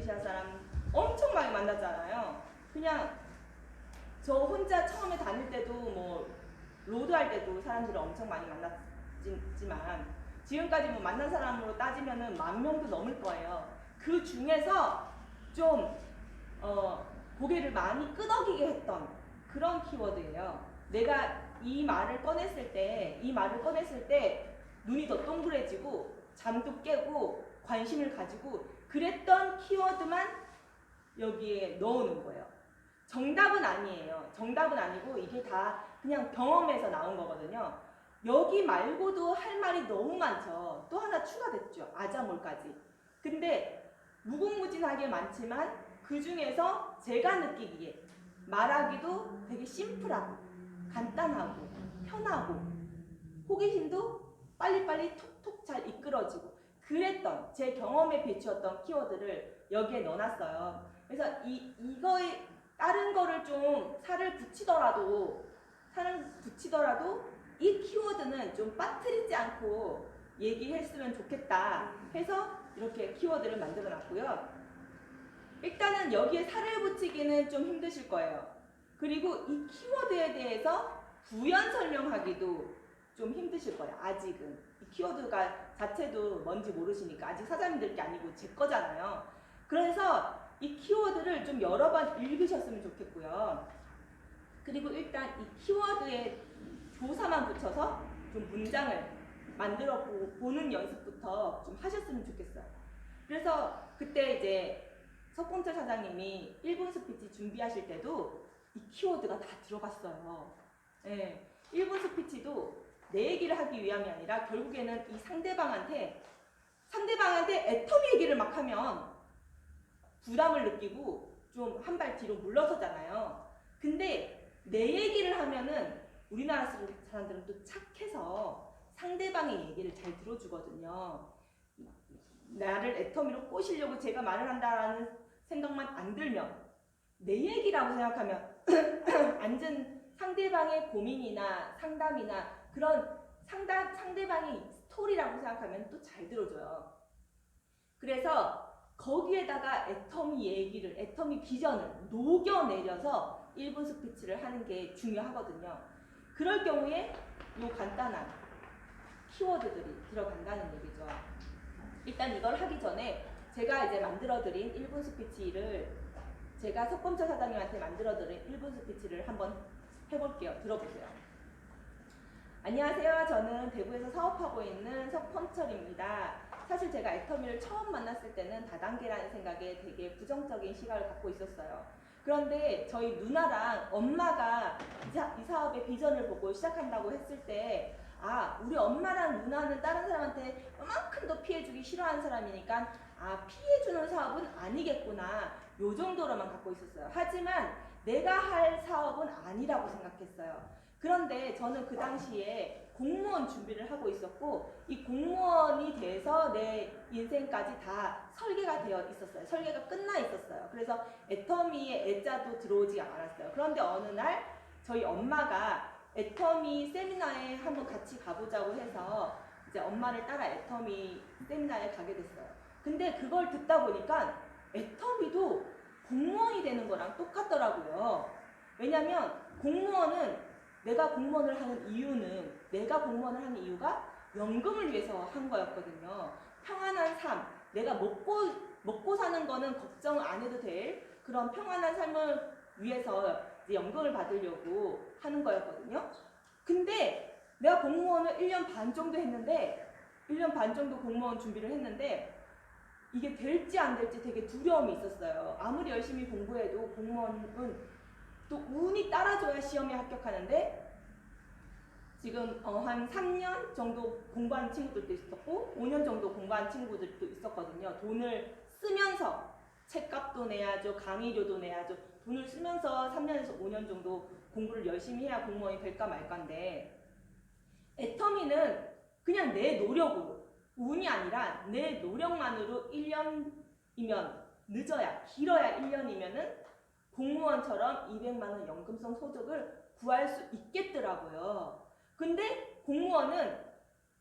내비게이션 사람 엄청 많이 만났잖아요. 그냥 저 혼자 처음에 다닐 때도 뭐 로드할 때도 사람들을 엄청 많이 만났지만 지금까지 뭐 만난 사람으로 따지면은 10,000명도 넘을 거예요. 그 중에서 좀 고개를 많이 끄덕이게 했던 그런 키워드예요. 내가 이 말을 꺼냈을 때 눈이 더 동그래지고 잠도 깨고 관심을 가지고 그랬던 키워드만 여기에 넣어놓은 거예요. 정답은 아니에요. 정답은 아니고 이게 다 그냥 경험에서 나온 거거든요. 여기 말고도 할 말이 너무 많죠. 또 하나 추가됐죠. 아자몰까지. 근데 무궁무진하게 많지만 그 중에서 제가 느끼기에 말하기도 되게 심플하고 간단하고 편하고 호기심도 빨리빨리 톡톡 잘 이끌어지고 그랬던 제 경험에 비추었던 키워드를 여기에 넣어놨어요. 그래서 이거에 다른 거를 좀 살을 붙이더라도 이 키워드는 좀 빠뜨리지 않고 얘기했으면 좋겠다 해서 이렇게 키워드를 만들어 놨고요. 일단은 여기에 살을 붙이기는 좀 힘드실 거예요. 그리고 이 키워드에 대해서 부연 설명하기도 좀 힘드실 거예요. 아직은. 이 키워드가 자체도 뭔지 모르시니까 아직 사장님들 게 아니고 제 거잖아요. 그래서 이 키워드를 좀 여러 번 읽으셨으면 좋겠고요. 그리고 일단 이 키워드에 조사만 붙여서 좀 문장을 만들어 보는 연습부터 좀 하셨으면 좋겠어요. 그래서 그때 이제 석봉철 사장님이 1분 스피치 준비하실 때도 이 키워드가 다 들어갔어요. 네, 1분 스피치도 내 얘기를 하기 위함이 아니라 결국에는 이 상대방한테 애터미 얘기를 막 하면 부담을 느끼고 좀 한 발 뒤로 물러서잖아요. 근데 내 얘기를 하면은 우리나라 사람들은 또 착해서 상대방의 얘기를 잘 들어주거든요. 나를 애터미로 꼬시려고 제가 말을 한다라는 생각만 안 들면 내 얘기라고 생각하면 앉은 상대방의 고민이나 상담이나 그런 상대방의 스토리라고 생각하면 또 잘 들어줘요. 그래서 거기에다가 애터미 비전을 녹여내려서 1분 스피치를 하는 게 중요하거든요. 그럴 경우에 이 간단한 키워드들이 들어간다는 얘기죠. 일단 이걸 하기 전에 제가 이제 만들어드린 1분 스피치를 제가 석범철 사장님한테 만들어드린 1분 스피치를 한번 해볼게요. 들어보세요. 안녕하세요. 저는 대구에서 사업하고 있는 석범철입니다. 사실 제가 애터미를 처음 만났을 때는 다단계라는 생각에 되게 부정적인 시각을 갖고 있었어요. 그런데 저희 누나랑 엄마가 이 사업의 비전을 보고 시작한다고 했을 때 우리 엄마랑 누나는 다른 사람한테 이만큼 더 피해주기 싫어하는 사람이니까 피해주는 사업은 아니겠구나 요 정도로만 갖고 있었어요. 하지만 내가 할 사업은 아니라고 생각했어요. 그런데 저는 그 당시에 공무원 준비를 하고 있었고 이 공무원이 돼서 내 인생까지 다 설계가 되어 있었어요. 설계가 끝나 있었어요. 그래서 애터미의 애자도 들어오지 않았어요. 그런데 어느 날 저희 엄마가 애터미 세미나에 한번 같이 가보자고 해서 이제 엄마를 따라 애터미 세미나에 가게 됐어요. 근데 그걸 듣다 보니까 애터미도 공무원이 되는 거랑 똑같더라고요. 왜냐면 공무원은 내가 공무원을 하는 이유가 연금을 위해서 한 거였거든요. 평안한 삶, 내가 먹고 사는 거는 걱정 안 해도 될 그런 평안한 삶을 위해서 이제 연금을 받으려고 하는 거였거든요. 근데 내가 공무원을 1년 반 정도 했는데 1년 반 정도 공무원 준비를 했는데 이게 될지 안 될지 되게 두려움이 있었어요. 아무리 열심히 공부해도 공무원은 또 운이 따라줘야 시험에 합격하는데 지금 한 3년 정도 공부한 친구들도 있었고 5년 정도 공부한 친구들도 있었거든요. 돈을 쓰면서 책값도 내야죠. 강의료도 내야죠. 돈을 쓰면서 3년에서 5년 정도 공부를 열심히 해야 공무원이 될까 말까인데 애터미는 그냥 내 노력으로 운이 아니라 내 노력만으로 1년이면 늦어야 길어야 1년이면은 공무원처럼 200만원 연금성 소득을 구할 수 있겠더라고요. 근데 공무원은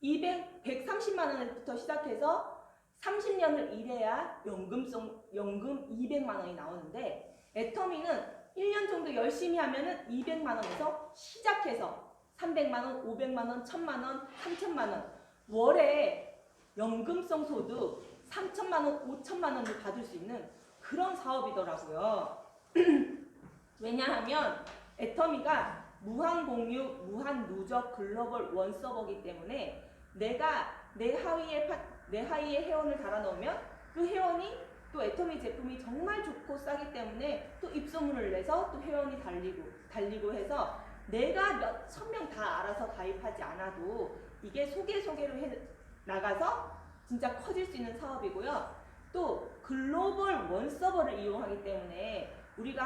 130만원부터 시작해서 30년을 일해야 연금 200만 원이 나오는데 애터미는 1년 정도 열심히 하면은 200만 원에서 시작해서 300만 원, 500만 원, 1000만 원, 3000만 원 월에 연금성 소득 3천만 원, 5천만 원을 받을 수 있는 그런 사업이더라고요. 왜냐하면 애터미가 무한 공유, 무한 누적 글로벌 원 서버이기 때문에 내가 내 하위에 회원을 달아놓으면 그 회원이 또 애터미 제품이 정말 좋고 싸기 때문에 또 입소문을 내서 또 회원이 달리고 해서 내가 몇 천 명 다 알아서 가입하지 않아도 이게 소개로 해 나가서 진짜 커질 수 있는 사업이고요. 또 글로벌 원 서버를 이용하기 때문에 우리가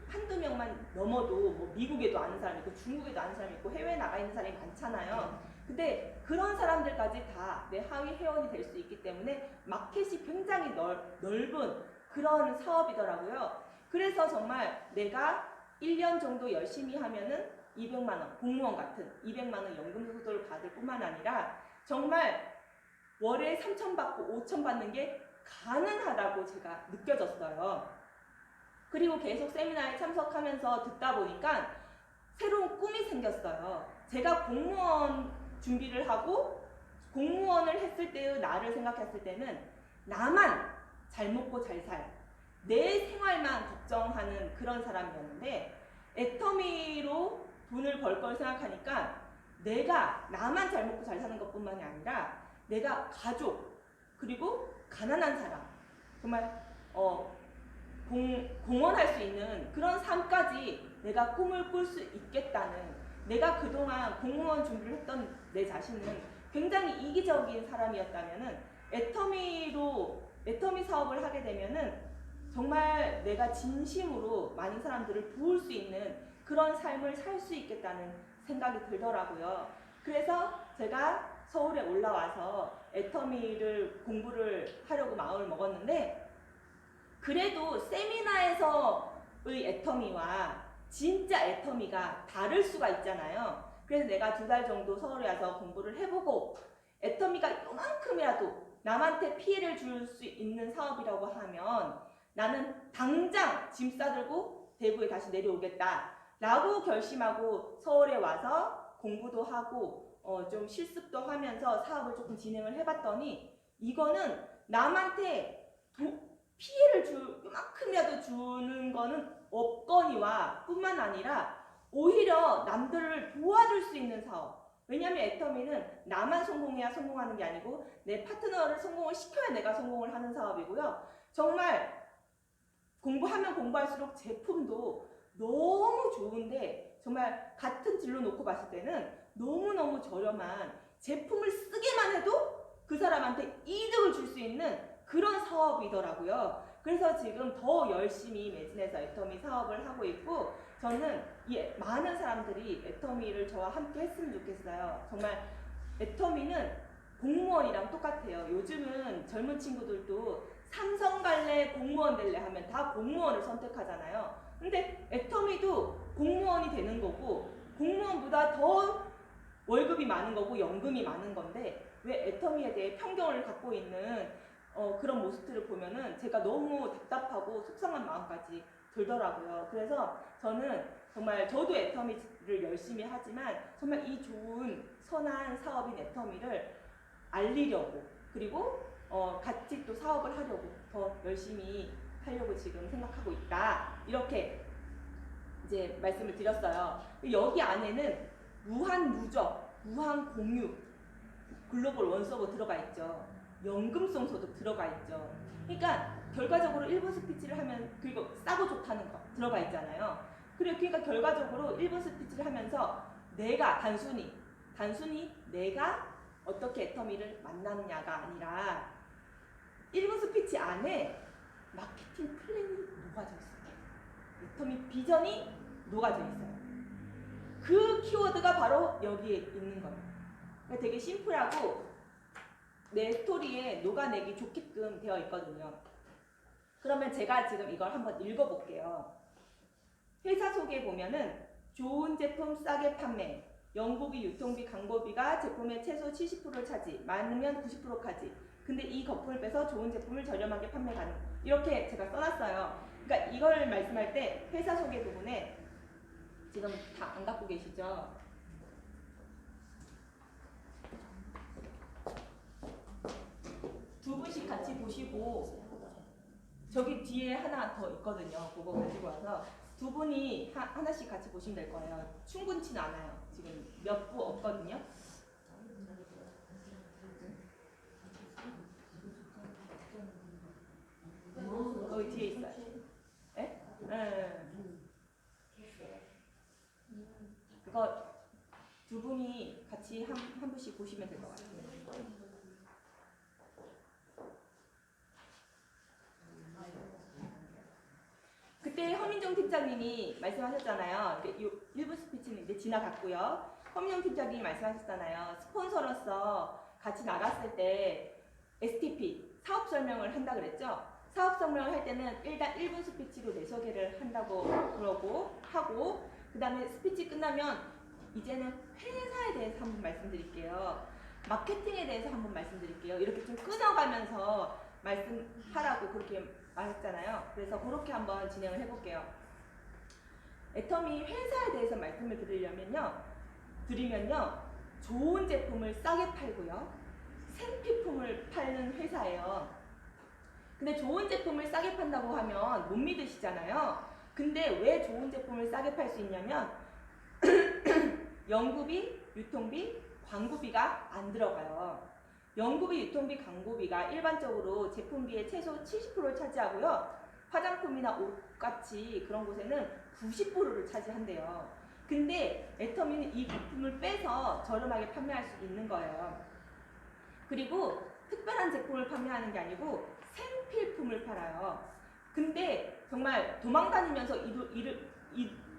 한두 명만 넘어도 뭐 미국에도 아는 사람이 있고 중국에도 아는 사람이 있고 해외에 나가 있는 사람이 많잖아요. 근데 그런 사람들까지 다 내 하위 회원이 될 수 있기 때문에 마켓이 굉장히 넓은 그런 사업이더라고요. 그래서 정말 내가 1년 정도 열심히 하면은 200만 원, 공무원 같은 200만 원 연금 소득을 받을 뿐만 아니라 정말 월에 3천 받고 5천 받는 게 가능하다고 제가 느껴졌어요. 그리고 계속 세미나에 참석하면서 듣다 보니까 새로운 꿈이 생겼어요. 제가 공무원 준비를 하고 공무원을 했을 때의 나를 생각했을 때는 나만 잘 먹고 잘 살, 내 생활만 걱정하는 그런 사람이었는데 애터미로 돈을 벌 걸 생각하니까 내가 나만 잘 먹고 잘 사는 것뿐만이 아니라 내가 가족 그리고 가난한 사람 정말 공헌할 수 있는 그런 삶까지 내가 꿈을 꿀 수 있겠다는 내가 그동안 공무원 준비를 했던 내 자신은 굉장히 이기적인 사람이었다면은 애터미 사업을 하게 되면은 정말 내가 진심으로 많은 사람들을 도울 수 있는 그런 삶을 살 수 있겠다는 생각이 들더라고요. 그래서 제가 서울에 올라와서 애터미를 공부를 하려고 마음을 먹었는데 그래도 세미나에서의 애터미와 진짜 애터미가 다를 수가 있잖아요. 그래서 내가 2달 정도 서울에 와서 공부를 해보고 애터미가 요만큼이라도 남한테 피해를 줄 수 있는 사업이라고 하면 나는 당장 짐 싸들고 대구에 다시 내려오겠다 라고 결심하고 서울에 와서 공부도 하고 좀 실습도 하면서 사업을 조금 진행을 해봤더니 이거는 남한테 피해를 요만큼이라도 주는 거는 없거니와 뿐만 아니라 오히려 남들을 도와줄 수 있는 사업. 왜냐하면 애터미는 나만 성공해야 성공하는 게 아니고 내 파트너를 성공을 시켜야 내가 성공을 하는 사업이고요. 정말 공부하면 공부할수록 제품도 너무 좋은데 정말 같은 진로 놓고 봤을 때는 너무너무 저렴한 제품을 쓰기만 해도 그 사람한테 이득을 줄 수 있는 그런 사업이더라고요. 그래서 지금 더 열심히 매진해서 애터미 사업을 하고 있고 저는 많은 사람들이 애터미를 저와 함께 했으면 좋겠어요. 정말 애터미는 공무원이랑 똑같아요. 요즘은 젊은 친구들도 삼성 갈래 공무원 될래 하면 다 공무원을 선택하잖아요. 근데 애터미도 공무원이 되는 거고 공무원보다 더 월급이 많은 거고 연금이 많은 건데 왜 애터미에 대해 편견을 갖고 있는 그런 모습들을 보면은 제가 너무 답답하고 속상한 마음까지 들더라고요. 그래서 저는 정말 저도 애터미를 열심히 하지만 정말 이 좋은 선한 사업인 애터미를 알리려고 그리고 같이 또 사업을 하려고 더 열심히 하려고 지금 생각하고 있다. 이렇게 이제 말씀을 드렸어요. 여기 안에는 무한 누적, 무한 공유, 글로벌 원서버 들어가 있죠. 연금성 소득 들어가 있죠. 그러니까 결과적으로 1분 스피치를 하면 그리고 싸고 좋다는 거 들어가 있잖아요. 그러니까 결과적으로 1분 스피치를 하면서 내가 단순히 내가 어떻게 애터미를 만나느냐가 아니라 1분 스피치 안에 마케팅 플랜이 녹아져 있어요. 애터미 비전이 녹아져 있어요. 그 키워드가 바로 여기에 있는 거예요. 그러니까 되게 심플하고 내 스토리에 녹아내기 좋게끔 되어 있거든요. 그러면 제가 지금 이걸 한번 읽어볼게요. 회사 소개 보면은 좋은 제품 싸게 판매, 영국이 유통비, 광고비가 제품의 최소 70%를 차지, 많으면 90%까지. 근데 이 거품을 빼서 좋은 제품을 저렴하게 판매 가능. 이렇게 제가 써놨어요. 그러니까 이걸 말씀할 때 회사 소개 부분에 지금 다 안 갖고 계시죠? 두 분씩 같이 보시고 저기 뒤에 하나 더 있거든요. 그거 가지고 와서 두 분이 하나씩 같이 보시면 될 거예요. 충분치는 않아요. 지금 몇 부 없거든요. 거기 뒤에 있어요. 예? 그거 두 분이 같이 한 분씩 보시면 될 것 같아요. 그때 허민정 팀장님이 말씀하셨잖아요. 1분 스피치는 이제 지나갔고요. 허민정 팀장님이 말씀하셨잖아요. 스폰서로서 같이 나갔을 때 STP, 사업 설명을 한다 그랬죠. 사업 설명을 할 때는 일단 1분 스피치로 내 소개를 한다고 그러고 하고 그 다음에 스피치 끝나면 이제는 회사에 대해서 한번 말씀드릴게요. 마케팅에 대해서 한번 말씀드릴게요. 이렇게 좀 끊어가면서 말씀하라고 그렇게 말했잖아요. 그래서 그렇게 한번 진행을 해볼게요. 애터미 회사에 대해서 말씀을 드리면요. 좋은 제품을 싸게 팔고요. 생필품을 파는 회사예요. 근데 좋은 제품을 싸게 판다고 하면 못 믿으시잖아요. 근데 왜 좋은 제품을 싸게 팔 수 있냐면 연구비, 유통비, 광고비가 안 들어가요. 연구비, 유통비, 광고비가 일반적으로 제품비의 최소 70%를 차지하고요. 화장품이나 옷같이 그런 곳에는 90%를 차지한대요. 근데 애터미는 이 부품을 빼서 저렴하게 판매할 수 있는 거예요. 그리고 특별한 제품을 판매하는 게 아니고 생필품을 팔아요. 근데 정말 도망다니면서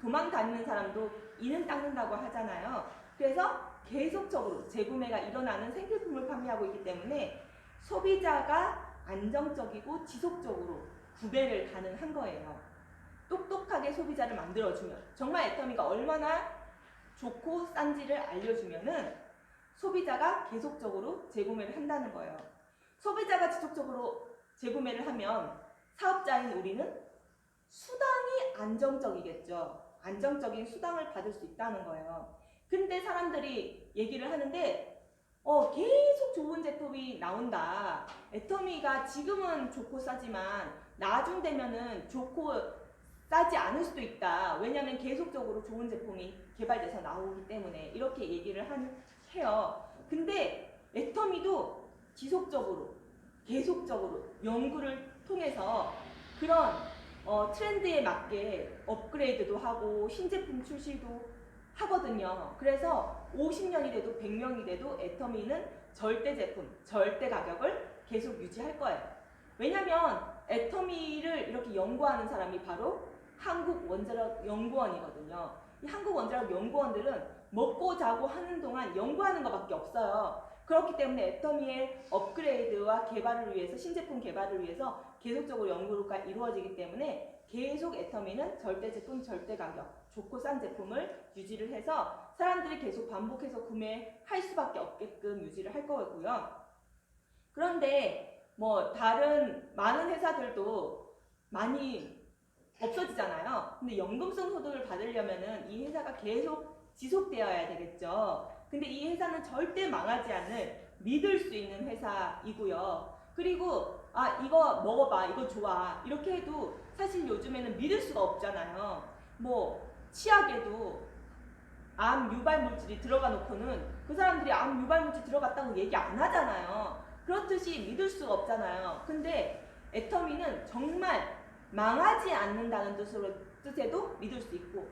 도망다니는 사람도 이는 닦는다고 하잖아요. 그래서 계속적으로 재구매가 일어나는 생필품을 판매하고 있기 때문에 소비자가 안정적이고 지속적으로 구매를 가능한 거예요. 똑똑하게 소비자를 만들어주면 정말 애터미가 얼마나 좋고 싼지를 알려주면은 소비자가 계속적으로 재구매를 한다는 거예요. 소비자가 지속적으로 재구매를 하면 사업자인 우리는 수당이 안정적이겠죠. 안정적인 수당을 받을 수 있다는 거예요. 근데 사람들이 얘기를 하는데 계속 좋은 제품이 나온다. 애터미가 지금은 좋고 싸지만 나중 되면은 좋고 싸지 않을 수도 있다. 왜냐하면 계속적으로 좋은 제품이 개발돼서 나오기 때문에 이렇게 얘기를 해요. 근데 애터미도 지속적으로 계속적으로 연구를 통해서 그런 트렌드에 맞게 업그레이드도 하고 신제품 출시도 하거든요. 그래서 50년이 돼도 100년이 돼도 애터미는 절대 제품, 절대 가격을 계속 유지할 거예요. 왜냐면 애터미를 이렇게 연구하는 사람이 바로 한국원자력연구원이거든요. 이 한국원자력연구원들은 먹고 자고 하는 동안 연구하는 것밖에 없어요. 그렇기 때문에 애터미의 업그레이드와 개발을 위해서 신제품 개발을 위해서 계속적으로 연구가 이루어지기 때문에 계속 애터미는 절대 제품, 절대 가격, 좋고 싼 제품을 유지를 해서 사람들이 계속 반복해서 구매할 수밖에 없게끔 유지를 할 거고요. 그런데 뭐 다른 많은 회사들도 많이 없어지잖아요. 근데 연금성 소득을 받으려면은 이 회사가 계속 지속되어야 되겠죠. 근데 이 회사는 절대 망하지 않을 믿을 수 있는 회사이고요. 그리고 이거 먹어봐, 이거 좋아 이렇게 해도 사실 요즘에는 믿을 수가 없잖아요. 뭐 치약에도 암 유발 물질이 들어가 놓고는 그 사람들이 암 유발 물질 들어갔다고 얘기 안 하잖아요. 그렇듯이 믿을 수가 없잖아요. 근데 애터미는 정말 망하지 않는다는 뜻에도 믿을 수 있고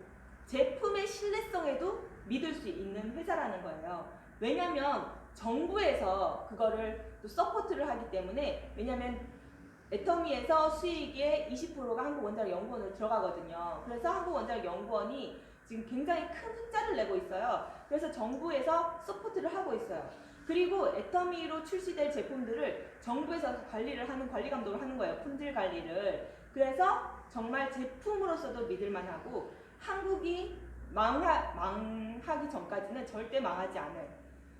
제품의 신뢰성에도 믿을 수 있는 회사라는 거예요. 왜냐면 정부에서 그거를 또 서포트를 하기 때문에 왜냐면 애터미에서 수익의 20%가 한국원자력연구원으로 들어가거든요. 그래서 한국원자력연구원이 지금 굉장히 큰 흑자를 내고 있어요. 그래서 정부에서 서포트를 하고 있어요. 그리고 애터미로 출시될 제품들을 정부에서 관리를 하는 관리 감독을 하는 거예요. 품질 관리를. 그래서 정말 제품으로서도 믿을만하고 한국이 망하기 전까지는 절대 망하지 않을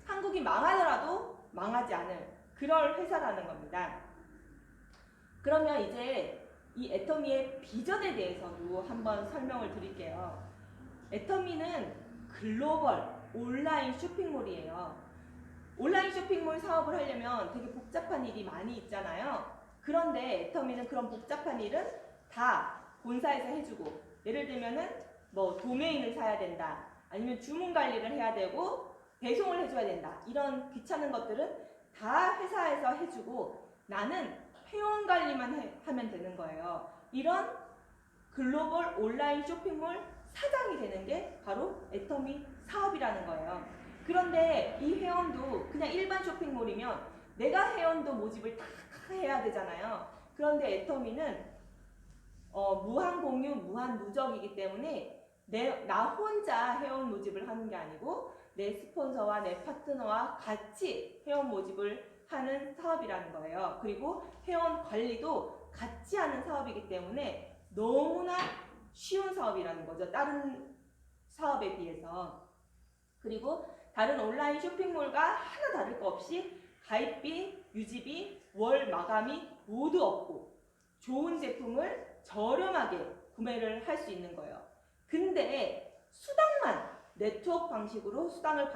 한국이 망하더라도 망하지 않을 그럴 회사라는 겁니다. 그러면 이제 이 애터미의 비전에 대해서도 한번 설명을 드릴게요. 애터미는 글로벌 온라인 쇼핑몰이에요. 온라인 쇼핑몰 사업을 하려면 되게 복잡한 일이 많이 있잖아요. 그런데 애터미는 그런 복잡한 일은 다 본사에서 해주고, 예를 들면은 뭐 도메인을 사야 된다, 아니면 주문 관리를 해야 되고 배송을 해줘야 된다, 이런 귀찮은 것들은 다 회사에서 해주고 나는 회원 관리만 하면 되는 거예요. 이런 글로벌 온라인 쇼핑몰 사장이 되는 게 바로 애터미 사업이라는 거예요. 그런데 이 회원도 그냥 일반 쇼핑몰이면 내가 회원도 모집을 다 해야 되잖아요. 그런데 애터미는 무한 공유, 무한 누적이기 때문에 나 혼자 회원 모집을 하는 게 아니고 내 스폰서와 내 파트너와 같이 회원 모집을 하는 사업이라는 거예요. 그리고 회원 관리도 같이 하는 사업이기 때문에 너무나 쉬운 사업이라는 거죠. 다른 사업에 비해서. 그리고 다른 온라인 쇼핑몰과 하나 다를 거 없이 가입비, 유지비, 월 마감이 모두 없고 좋은 제품을 저렴하게 구매를 할 수 있는 거예요. 근데 수당만 네트워크 방식으로 수당을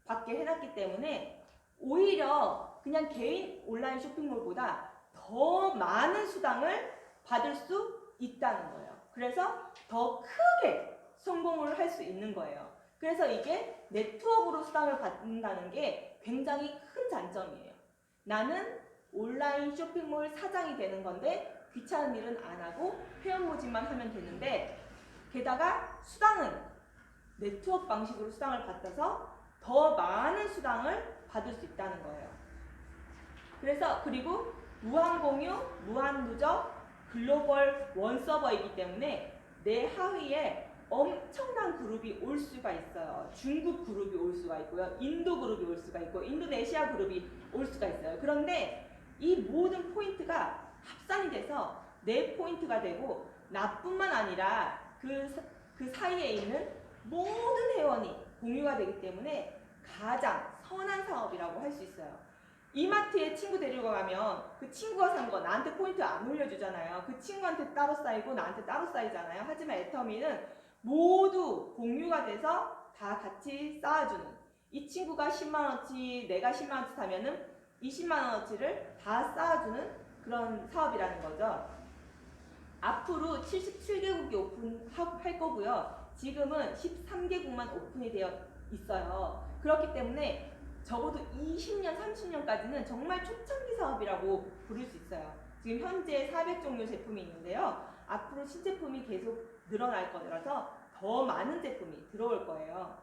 받게 해놨기 때문에 오히려 그냥 개인 온라인 쇼핑몰보다 더 많은 수당을 받을 수 있다는 거예요. 그래서 더 크게 성공을 할 수 있는 거예요. 그래서 이게 네트워크로 수당을 받는다는 게 굉장히 큰 장점이에요. 나는 온라인 쇼핑몰 사장이 되는 건데 귀찮은 일은 안 하고 회원 모집만 하면 되는데, 게다가 수당은 네트워크 방식으로 수당을 받아서 더 많은 수당을 받을 수 있다는 거예요. 그래서 그리고 무한 공유, 무한 누적, 글로벌 원 서버이기 때문에 내 하위에 엄청난 그룹이 올 수가 있어요. 중국 그룹이 올 수가 있고요. 인도 그룹이 올 수가 있고 인도네시아 그룹이 올 수가 있어요. 그런데 이 모든 포인트가 합산이 돼서 내 포인트가 되고 나뿐만 아니라 그 사이에 있는 모든 회원이 공유가 되기 때문에 가장 선한 사업이라고 할 수 있어요. 이마트에 친구 데리고 가면 그 친구가 산 거 나한테 포인트 안 올려주잖아요. 그 친구한테 따로 쌓이고 나한테 따로 쌓이잖아요. 하지만 애터미는 모두 공유가 돼서 다 같이 쌓아주는, 이 친구가 10만원어치 내가 10만원어치 사면은 20만원어치를 다 쌓아주는 그런 사업이라는 거죠. 앞으로 77개국이 오픈할 거고요. 지금은 13개국만 오픈이 되어 있어요. 그렇기 때문에 적어도 20년, 30년까지는 정말 초창기 사업이라고 부를 수 있어요. 지금 현재 400종류 제품이 있는데요. 앞으로 신제품이 계속 늘어날 거라서 더 많은 제품이 들어올 거예요.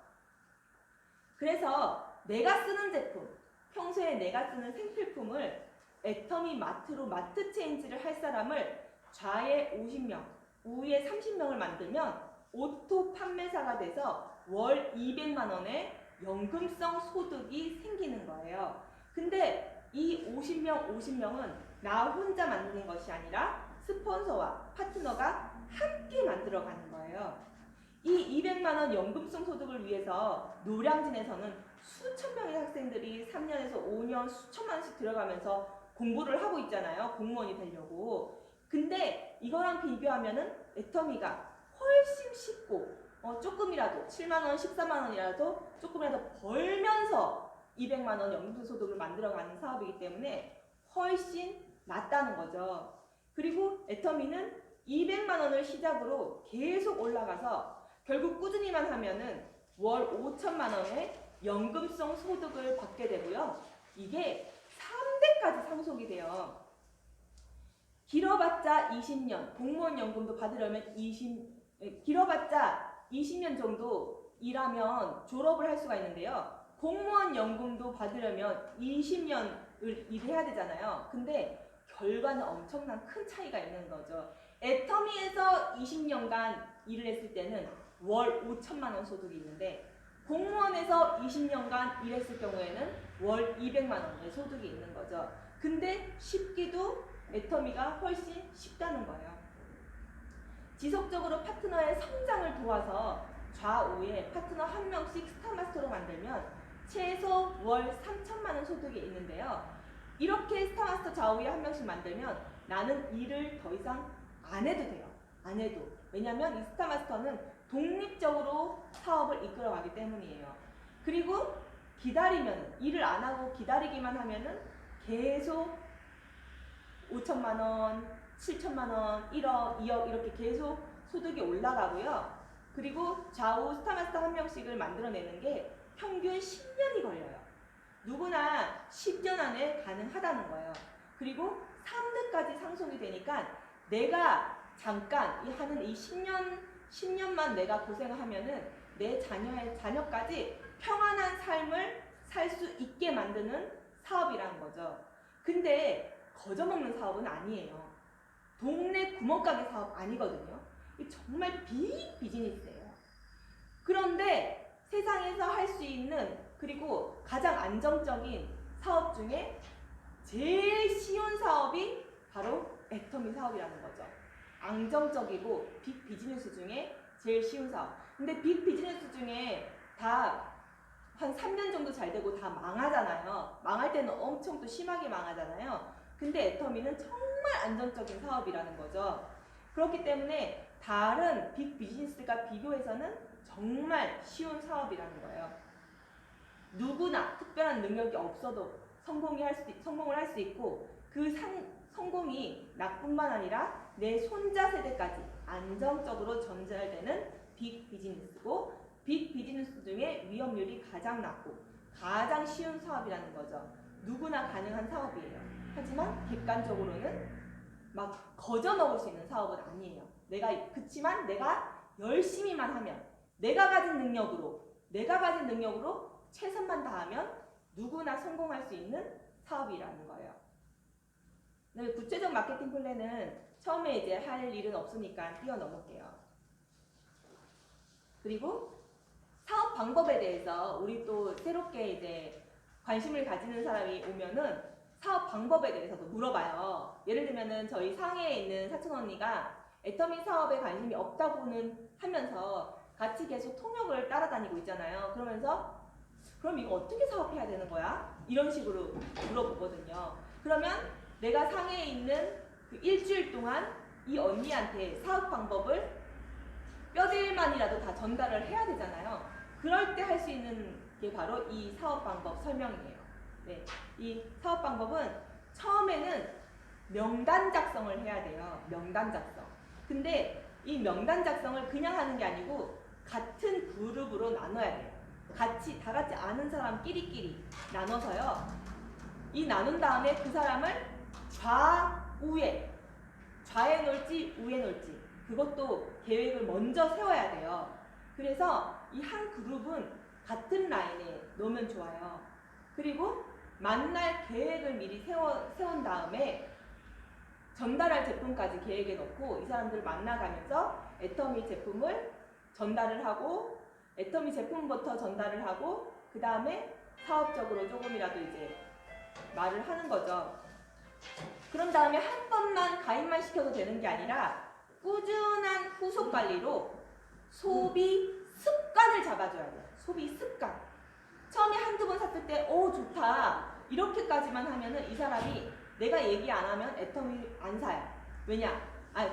그래서 내가 쓰는 제품, 평소에 내가 쓰는 생필품을 애터미 마트로 마트 체인지를 할 사람을 좌에 50명, 우에 30명을 만들면 오토 판매사가 돼서 월 200만 원의 연금성 소득이 생기는 거예요. 근데 이 50명은 나 혼자 만드는 것이 아니라 스폰서와 파트너가 함께 만들어가는 거예요. 이 200만 원 연금성 소득을 위해서 노량진에서는 수천 명의 학생들이 3년에서 5년 수천만 원씩 들어가면서 공부를 하고 있잖아요. 공무원이 되려고. 근데 이거랑 비교하면은 애터미가 훨씬 쉽고 조금이라도 7만 원, 14만 원이라도 조금이라도 벌면서 200만 원 연금성 소득을 만들어가는 사업이기 때문에 훨씬 낫다는 거죠. 그리고 애터미는 200만 원을 시작으로 계속 올라가서 결국 꾸준히만 하면은 월 5천만 원의 연금성 소득을 받게 되고요. 이게 3대까지 상속이 돼요. 길어봤자 20년, 공무원 연금도 받으려면 길어봤자 20년 정도 일하면 졸업을 할 수가 있는데요. 공무원 연금도 받으려면 20년을 일해야 되잖아요. 근데 결과는 엄청난 큰 차이가 있는 거죠. 애터미에서 20년간 일을 했을 때는 월 5천만 원 소득이 있는데 공무원에서 20년간 일했을 경우에는 월 200만 원의 소득이 있는 거죠. 근데 쉽기도 애터미가 훨씬 쉽다는 거예요. 지속적으로 파트너의 성장을 도와서 좌우에 파트너 한 명씩 스타마스터로 만들면 최소 월 3천만 원 소득이 있는데요. 이렇게 스타마스터 좌우에 한 명씩 만들면 나는 일을 더 이상 안 해도 돼요. 안 해도. 왜냐면 이 스타마스터는 독립적으로 사업을 이끌어가기 때문이에요. 그리고 기다리면, 일을 안 하고 기다리기만 하면은 계속 5천만 원, 7천만 원, 1억, 2억 이렇게 계속 소득이 올라가고요. 그리고 좌우 스타마스터 한 명씩을 만들어내는 게 평균 10년이 걸려요. 누구나 10년 안에 가능하다는 거예요. 그리고 3등까지 상속이 되니까 내가 잠깐 하는 이 10년만 내가 고생을 하면은 내 자녀까지 평안한 삶을 살 수 있게 만드는 사업이라는 거죠. 근데 거저먹는 사업은 아니에요. 동네 구멍가게 사업 아니거든요. 정말 빅 비즈니스예요. 그런데 세상에서 할 수 있는 그리고 가장 안정적인 사업 중에 제일 쉬운 사업이 바로 애터미 사업이라는 거죠. 안정적이고 빅 비즈니스 중에 제일 쉬운 사업. 근데 빅 비즈니스 중에 다 한 3년 정도 잘 되고 다 망하잖아요. 망할 때는 엄청 또 심하게 망하잖아요. 근데 애터미는 정말 안정적인 사업이라는 거죠. 그렇기 때문에 다른 빅 비즈니스가 비교해서는 정말 쉬운 사업이라는 거예요. 누구나 특별한 능력이 없어도 성공을 할 수 있고 그 성공이 나뿐만 아니라 내 손자 세대까지 안정적으로 전달되는 빅 비즈니스고 빅 비즈니스 중에 위험률이 가장 낮고 가장 쉬운 사업이라는 거죠. 누구나 가능한 사업이에요. 하지만 객관적으로는 막 거저 먹을 수 있는 사업은 아니에요. 그치만 내가 열심히만 하면 내가 가진 능력으로 최선만 다하면 누구나 성공할 수 있는 사업이라는 거예요. 네, 구체적 마케팅 플랜은 처음에 이제 할 일은 없으니까 뛰어넘을게요. 그리고 사업 방법에 대해서 우리 또 새롭게 이제 관심을 가지는 사람이 오면은 사업 방법에 대해서도 물어봐요. 예를 들면은 저희 상해에 있는 사촌 언니가 애터미 사업에 관심이 없다고는 하면서 같이 계속 통역을 따라다니고 있잖아요. 그러면서 그럼 이거 어떻게 사업해야 되는 거야? 이런 식으로 물어보거든요. 그러면 내가 상해에 있는 그 일주일 동안 이 언니한테 사업 방법을 뼈대만이라도 다 전달을 해야 되잖아요. 그럴 때 할 수 있는 게 바로 이 사업 방법 설명이에요. 네, 이 사업 방법은 처음에는 명단 작성을 해야 돼요. 명단 작성. 근데 이 명단 작성을 그냥 하는 게 아니고 같은 그룹으로 나눠야 돼요. 다 같이 아는 사람끼리끼리 나눠서요. 이 나눈 다음에 그 사람을 좌에 놓을지 우에 놓을지 그것도 계획을 먼저 세워야 돼요. 그래서 이 한 그룹은 같은 라인에 놓으면 좋아요. 그리고 만날 계획을 미리 세운 다음에 전달할 제품까지 계획에 넣고 이 사람들을 만나가면서 애터미 제품을 전달을 하고 애터미 제품부터 전달을 하고 그 다음에 사업적으로 조금이라도 이제 말을 하는 거죠. 그런 다음에 한 번만 가입만 시켜도 되는 게 아니라 꾸준한 후속 관리로 소비 습관을 잡아줘야 돼요. 소비 습관. 처음에 한두 번 샀을 때 좋다 이렇게까지만 하면은 이 사람이 내가 얘기 안 하면 애터미 안 사요. 왜냐?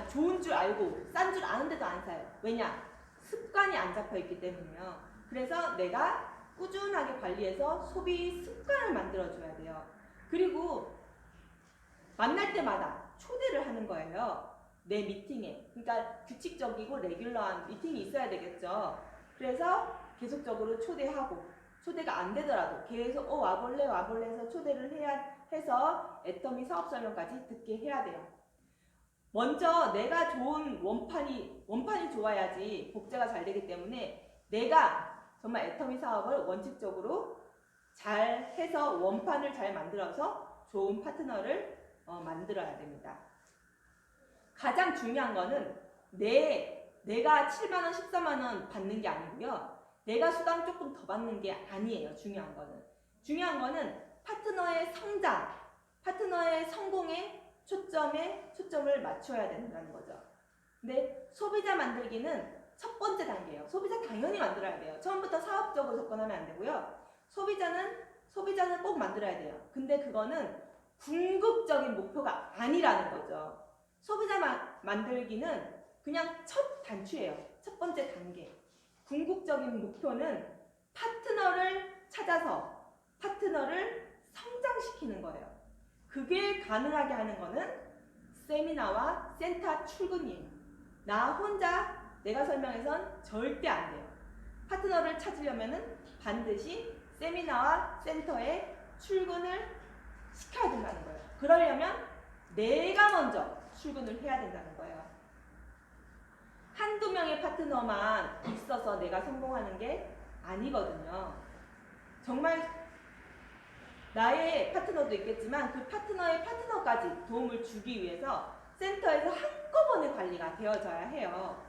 좋은 줄 알고 싼 줄 아는데도 안 사요. 왜냐? 습관이 안 잡혀 있기 때문이에요. 그래서 내가 꾸준하게 관리해서 소비 습관을 만들어줘야 돼요. 그리고 만날 때마다 초대를 하는 거예요. 내 미팅에. 그러니까 규칙적이고 레귤러한 미팅이 있어야 되겠죠. 그래서 계속적으로 초대하고 초대가 안 되더라도 계속 와볼래 해서 초대를 해서 애터미 사업 설명까지 듣게 해야 돼요. 먼저 내가 좋은 원판이 좋아야지 복제가 잘 되기 때문에 내가 정말 애터미 사업을 원칙적으로 잘 해서 원판을 잘 만들어서 좋은 파트너를 만들어야 됩니다. 가장 중요한 거는 내가 7만원, 14만원 받는 게 아니고요. 내가 수당 조금 더 받는 게 아니에요. 중요한 거는 파트너의 성장, 파트너의 성공에 초점을 맞춰야 된다는 거죠. 근데 소비자 만들기는 첫 번째 단계예요. 소비자 당연히 만들어야 돼요. 처음부터 사업적으로 접근하면 안 되고요. 소비자는 꼭 만들어야 돼요. 근데 그거는 궁극적인 목표가 아니라는 거죠. 소비자 만들기는 그냥 첫 단추예요. 첫 번째 단계. 궁극적인 목표는 파트너를 찾아서 파트너를 성장시키는 거예요. 그게 가능하게 하는 거는 세미나와 센터 출근이에요. 나 혼자 내가 설명해선 절대 안 돼요. 파트너를 찾으려면은 반드시 세미나와 센터에 출근을 시켜야 된다는 거예요. 그러려면 내가 먼저 출근을 해야 된다는 거예요. 한두 명의 파트너만 있어서 내가 성공하는 게 아니거든요. 정말 나의 파트너도 있겠지만 그 파트너의 파트너까지 도움을 주기 위해서 센터에서 한꺼번에 관리가 되어져야 해요.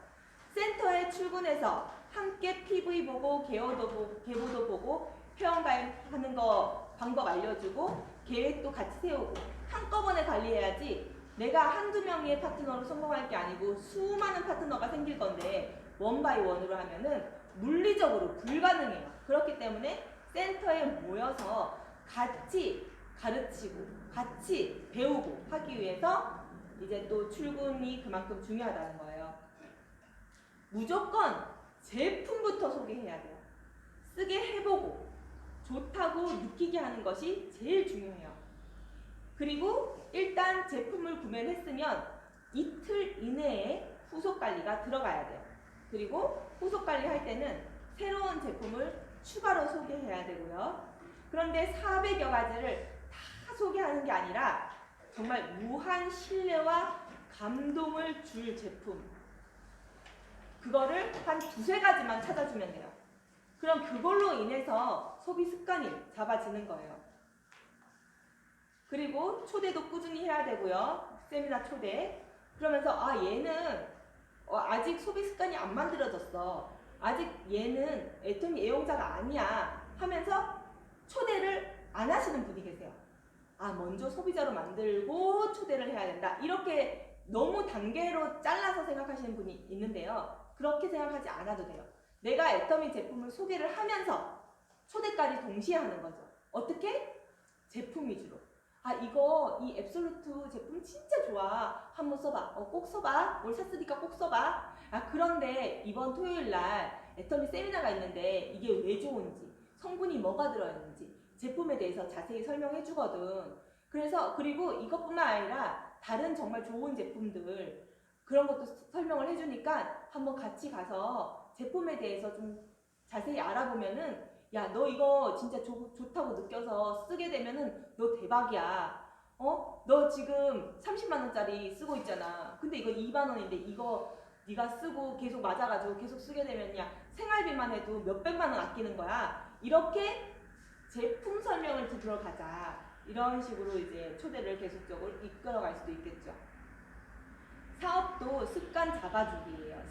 센터에 출근해서 함께 PV 보고 개보도 보고 회원가입하는 거 방법 알려주고 계획도 같이 세우고 한꺼번에 관리해야지 내가 한두 명의 파트너로 성공할 게 아니고 수많은 파트너가 생길 건데 원바이 원으로 하면은 물리적으로 불가능해요. 그렇기 때문에 센터에 모여서 같이 가르치고 같이 배우고 하기 위해서 이제 또 출근이 그만큼 중요하다는 거예요. 무조건 제품부터 소개해야 돼요. 쓰게 해보고 좋다고 느끼게 하는 것이 제일 중요해요. 그리고 일단 제품을 구매를 했으면 이틀 이내에 후속 관리가 들어가야 돼요. 그리고 후속 관리할 때는 새로운 제품을 추가로 소개해야 되고요. 그런데 400여 가지를 다 소개하는 게 아니라 정말 무한 신뢰와 감동을 줄 제품, 그거를 한 두세 가지만 찾아주면 돼요. 그럼 그걸로 인해서 소비 습관이 잡아지는 거예요. 그리고 초대도 꾸준히 해야 되고요. 세미나 초대. 그러면서 얘는 아직 소비 습관이 안 만들어졌어. 아직 얘는 애터미 애용자가 아니야 하면서 초대를 안 하시는 분이 계세요. 먼저 소비자로 만들고 초대를 해야 된다. 이렇게 너무 단계로 잘라서 생각하시는 분이 있는데요. 그렇게 생각하지 않아도 돼요. 내가 애터미 제품을 소개를 하면서 초대까지 동시에 하는 거죠. 어떻게? 제품 위주로. 이 앱솔루트 제품 진짜 좋아. 한번 써봐. 꼭 써봐. 뭘 샀으니까 꼭 써봐. 그런데 이번 토요일 날 애터미 세미나가 있는데 이게 왜 좋은지, 성분이 뭐가 들어있는지 제품에 대해서 자세히 설명해 주거든. 그리고 이것뿐만 아니라 다른 정말 좋은 제품들 그런 것도 설명을 해주니까 한번 같이 가서 제품에 대해서 좀 자세히 알아보면은 야, 너 이거 진짜 좋다고 느껴서 쓰게 되면은 너 대박이야. 너 지금 30만 원짜리 쓰고 있잖아. 근데 이거 2만 원인데 이거 네가 쓰고 계속 맞아가지고 계속 쓰게 되면 야, 생활비만 해도 몇백만 원 아끼는 거야. 이렇게 제품 설명을 들으러 가자. 이런 식으로 이제 초대를 계속적으로 이끌어갈 수도 있겠죠. 사업도 습관 잡아주기예요.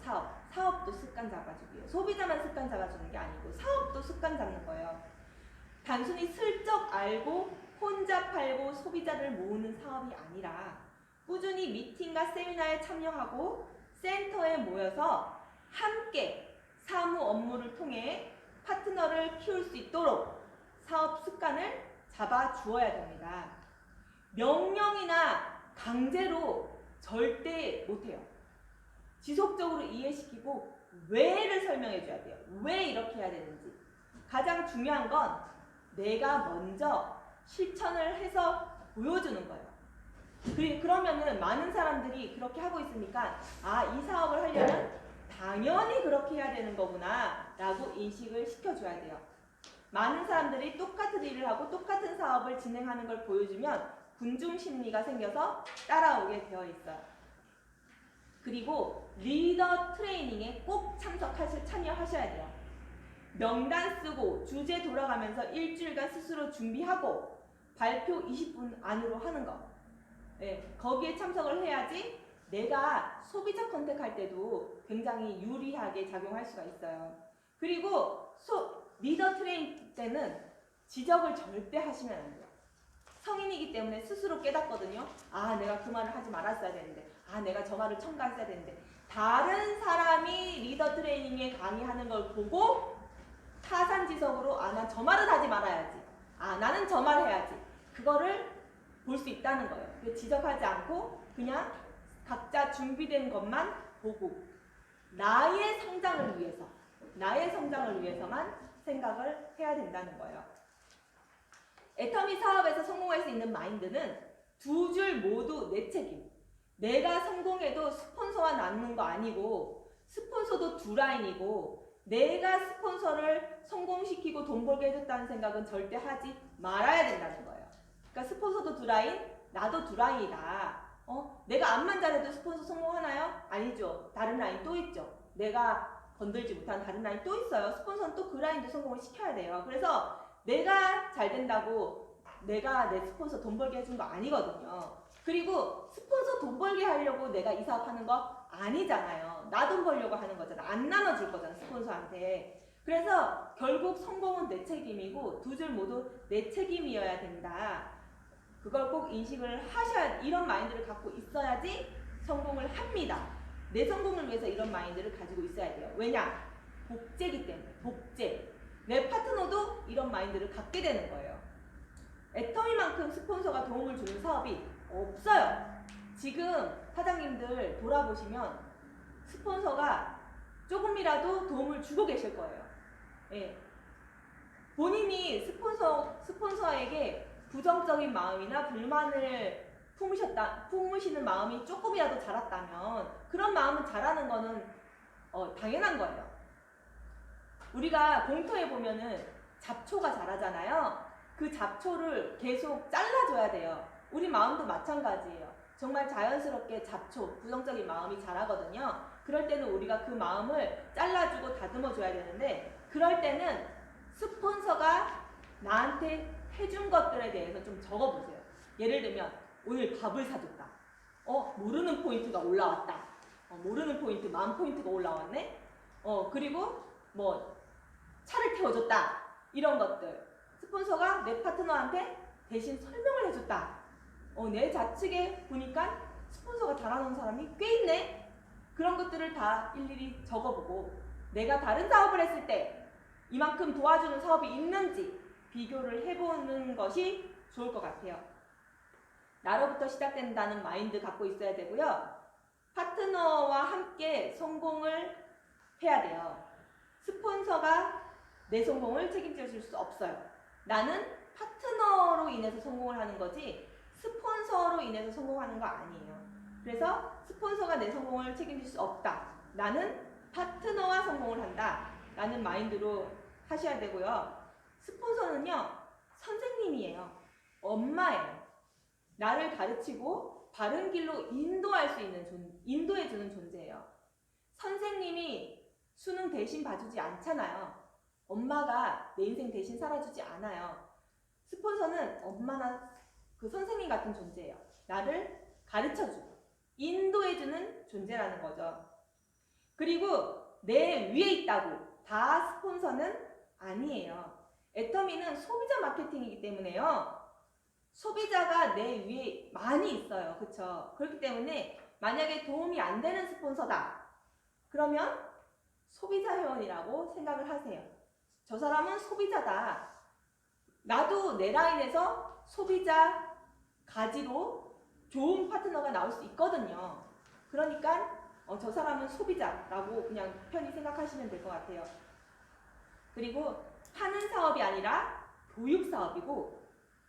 사업도 습관 잡아주기예요. 소비자만 습관 잡아주는 게 아니고 사업도 습관 잡는 거예요. 단순히 슬쩍 알고 혼자 팔고 소비자를 모으는 사업이 아니라 꾸준히 미팅과 세미나에 참여하고 센터에 모여서 함께 사무 업무를 통해 파트너를 키울 수 있도록 사업 습관을 잡아주어야 됩니다. 명령이나 강제로 절대 못해요. 지속적으로 이해시키고 왜를 설명해줘야 돼요. 왜 이렇게 해야 되는지. 가장 중요한 건 내가 먼저 실천을 해서 보여주는 거예요. 그러면은 많은 사람들이 그렇게 하고 있으니까 이 사업을 하려면 당연히 그렇게 해야 되는 거구나 라고 인식을 시켜줘야 돼요. 많은 사람들이 똑같은 일을 하고 똑같은 사업을 진행하는 걸 보여주면 군중 심리가 생겨서 따라오게 되어 있어요. 그리고 리더 트레이닝에 꼭 참여하셔야 돼요. 명단 쓰고 주제 돌아가면서 일주일간 스스로 준비하고 발표 20분 안으로 하는 거. 거기에 참석을 해야지 내가 소비자 컨택할 때도 굉장히 유리하게 작용할 수가 있어요. 그리고 리더 트레이닝 때는 지적을 절대 하시면 안 돼요. 성인이기 때문에 스스로 깨닫거든요. 내가 그 말을 하지 말았어야 되는데, 내가 저 말을 첨가했어야 되는데, 다른 사람이 리더 트레이닝에 강의하는 걸 보고 타산지석으로 난 저 말은 하지 말아야지. 나는 저 말 해야지. 그거를 볼 수 있다는 거예요. 지적하지 않고 그냥 각자 준비된 것만 보고 나의 성장을 위해서만 생각을 해야 된다는 거예요. 애터미 사업에서 성공할 수 있는 마인드는 두 줄 모두 내 책임. 내가 성공해도 스폰서와 나누는 거 아니고 스폰서도 두 라인이고 내가 스폰서를 성공시키고 돈 벌게 해줬다는 생각은 절대 하지 말아야 된다는 거예요. 그러니까 스폰서도 두 라인, 나도 두 라인이다. 내가 암만 잘해도 스폰서 성공하나요? 아니죠. 다른 라인 또 있죠. 내가 건들지 못한 다른 라인 또 있어요. 스폰서는 또 그 라인도 성공을 시켜야 돼요. 그래서 내가 잘 된다고 내가 내 스폰서 돈 벌게 해준 거 아니거든요. 그리고 스폰서 돈 벌게 하려고 내가 이 사업 하는 거 아니잖아요. 나 돈 벌려고 하는 거잖아. 안 나눠줄 거잖아, 스폰서한테. 그래서 결국 성공은 내 책임이고 두 줄 모두 내 책임이어야 된다. 그걸 꼭 인식을 하셔야, 이런 마인드를 갖고 있어야지 성공을 합니다. 내 성공을 위해서 이런 마인드를 가지고 있어야 돼요. 왜냐? 복제기 때문에. 복제. 내 파트너도 이런 마인드를 갖게 되는 거예요. 애터미만큼 스폰서가 도움을 주는 사업이 없어요. 지금 사장님들 돌아보시면 스폰서가 조금이라도 도움을 주고 계실 거예요. 예. 본인이 스폰서에게 부정적인 마음이나 불만을 품으시는 마음이 조금이라도 자랐다면 그런 마음은 자라는 거는 당연한 거예요. 우리가 공터에 보면은 잡초가 자라잖아요. 그 잡초를 계속 잘라줘야 돼요. 우리 마음도 마찬가지예요. 정말 자연스럽게 잡초, 부정적인 마음이 자라거든요. 그럴 때는 우리가 그 마음을 잘라주고 다듬어줘야 되는데 그럴 때는 스폰서가 나한테 해준 것들에 대해서 좀 적어보세요. 예를 들면 오늘 밥을 사줬다. 모르는 포인트가 올라왔다. 모르는 포인트, 10,000포인트가 올라왔네. 그리고 뭐 차를 태워줬다. 이런 것들. 스폰서가 내 파트너한테 대신 설명을 해줬다. 내 좌측에 보니까 스폰서가 달아놓은 사람이 꽤 있네. 그런 것들을 다 일일이 적어보고 내가 다른 사업을 했을 때 이만큼 도와주는 사업이 있는지 비교를 해보는 것이 좋을 것 같아요. 나로부터 시작된다는 마인드 갖고 있어야 되고요. 파트너와 함께 성공을 해야 돼요. 스폰서가 내 성공을 책임져 줄 수 없어요. 나는 파트너로 인해서 성공을 하는 거지 스폰서로 인해서 성공하는 거 아니에요. 그래서 스폰서가 내 성공을 책임질 수 없다. 나는 파트너와 성공을 한다. 라는 마인드로 하셔야 되고요. 스폰서는요, 선생님이에요. 엄마예요. 나를 가르치고 바른 길로 인도할 수 있는 인도해주는 존재예요. 선생님이 수능 대신 봐주지 않잖아요. 엄마가 내 인생 대신 살아주지 않아요. 스폰서는 엄마나 그 선생님 같은 존재예요. 나를 가르쳐주고 인도해주는 존재라는 거죠. 그리고 내 위에 있다고 다 스폰서는 아니에요. 애터미는 소비자 마케팅이기 때문에요. 소비자가 내 위에 많이 있어요. 그쵸? 그렇기 때문에 만약에 도움이 안 되는 스폰서다. 그러면 소비자 회원이라고 생각을 하세요. 저 사람은 소비자다. 나도 내 라인에서 소비자 가지로 좋은 파트너가 나올 수 있거든요. 그러니까 저 사람은 소비자라고 그냥 편히 생각하시면 될 것 같아요. 그리고 파는 사업이 아니라 교육 사업이고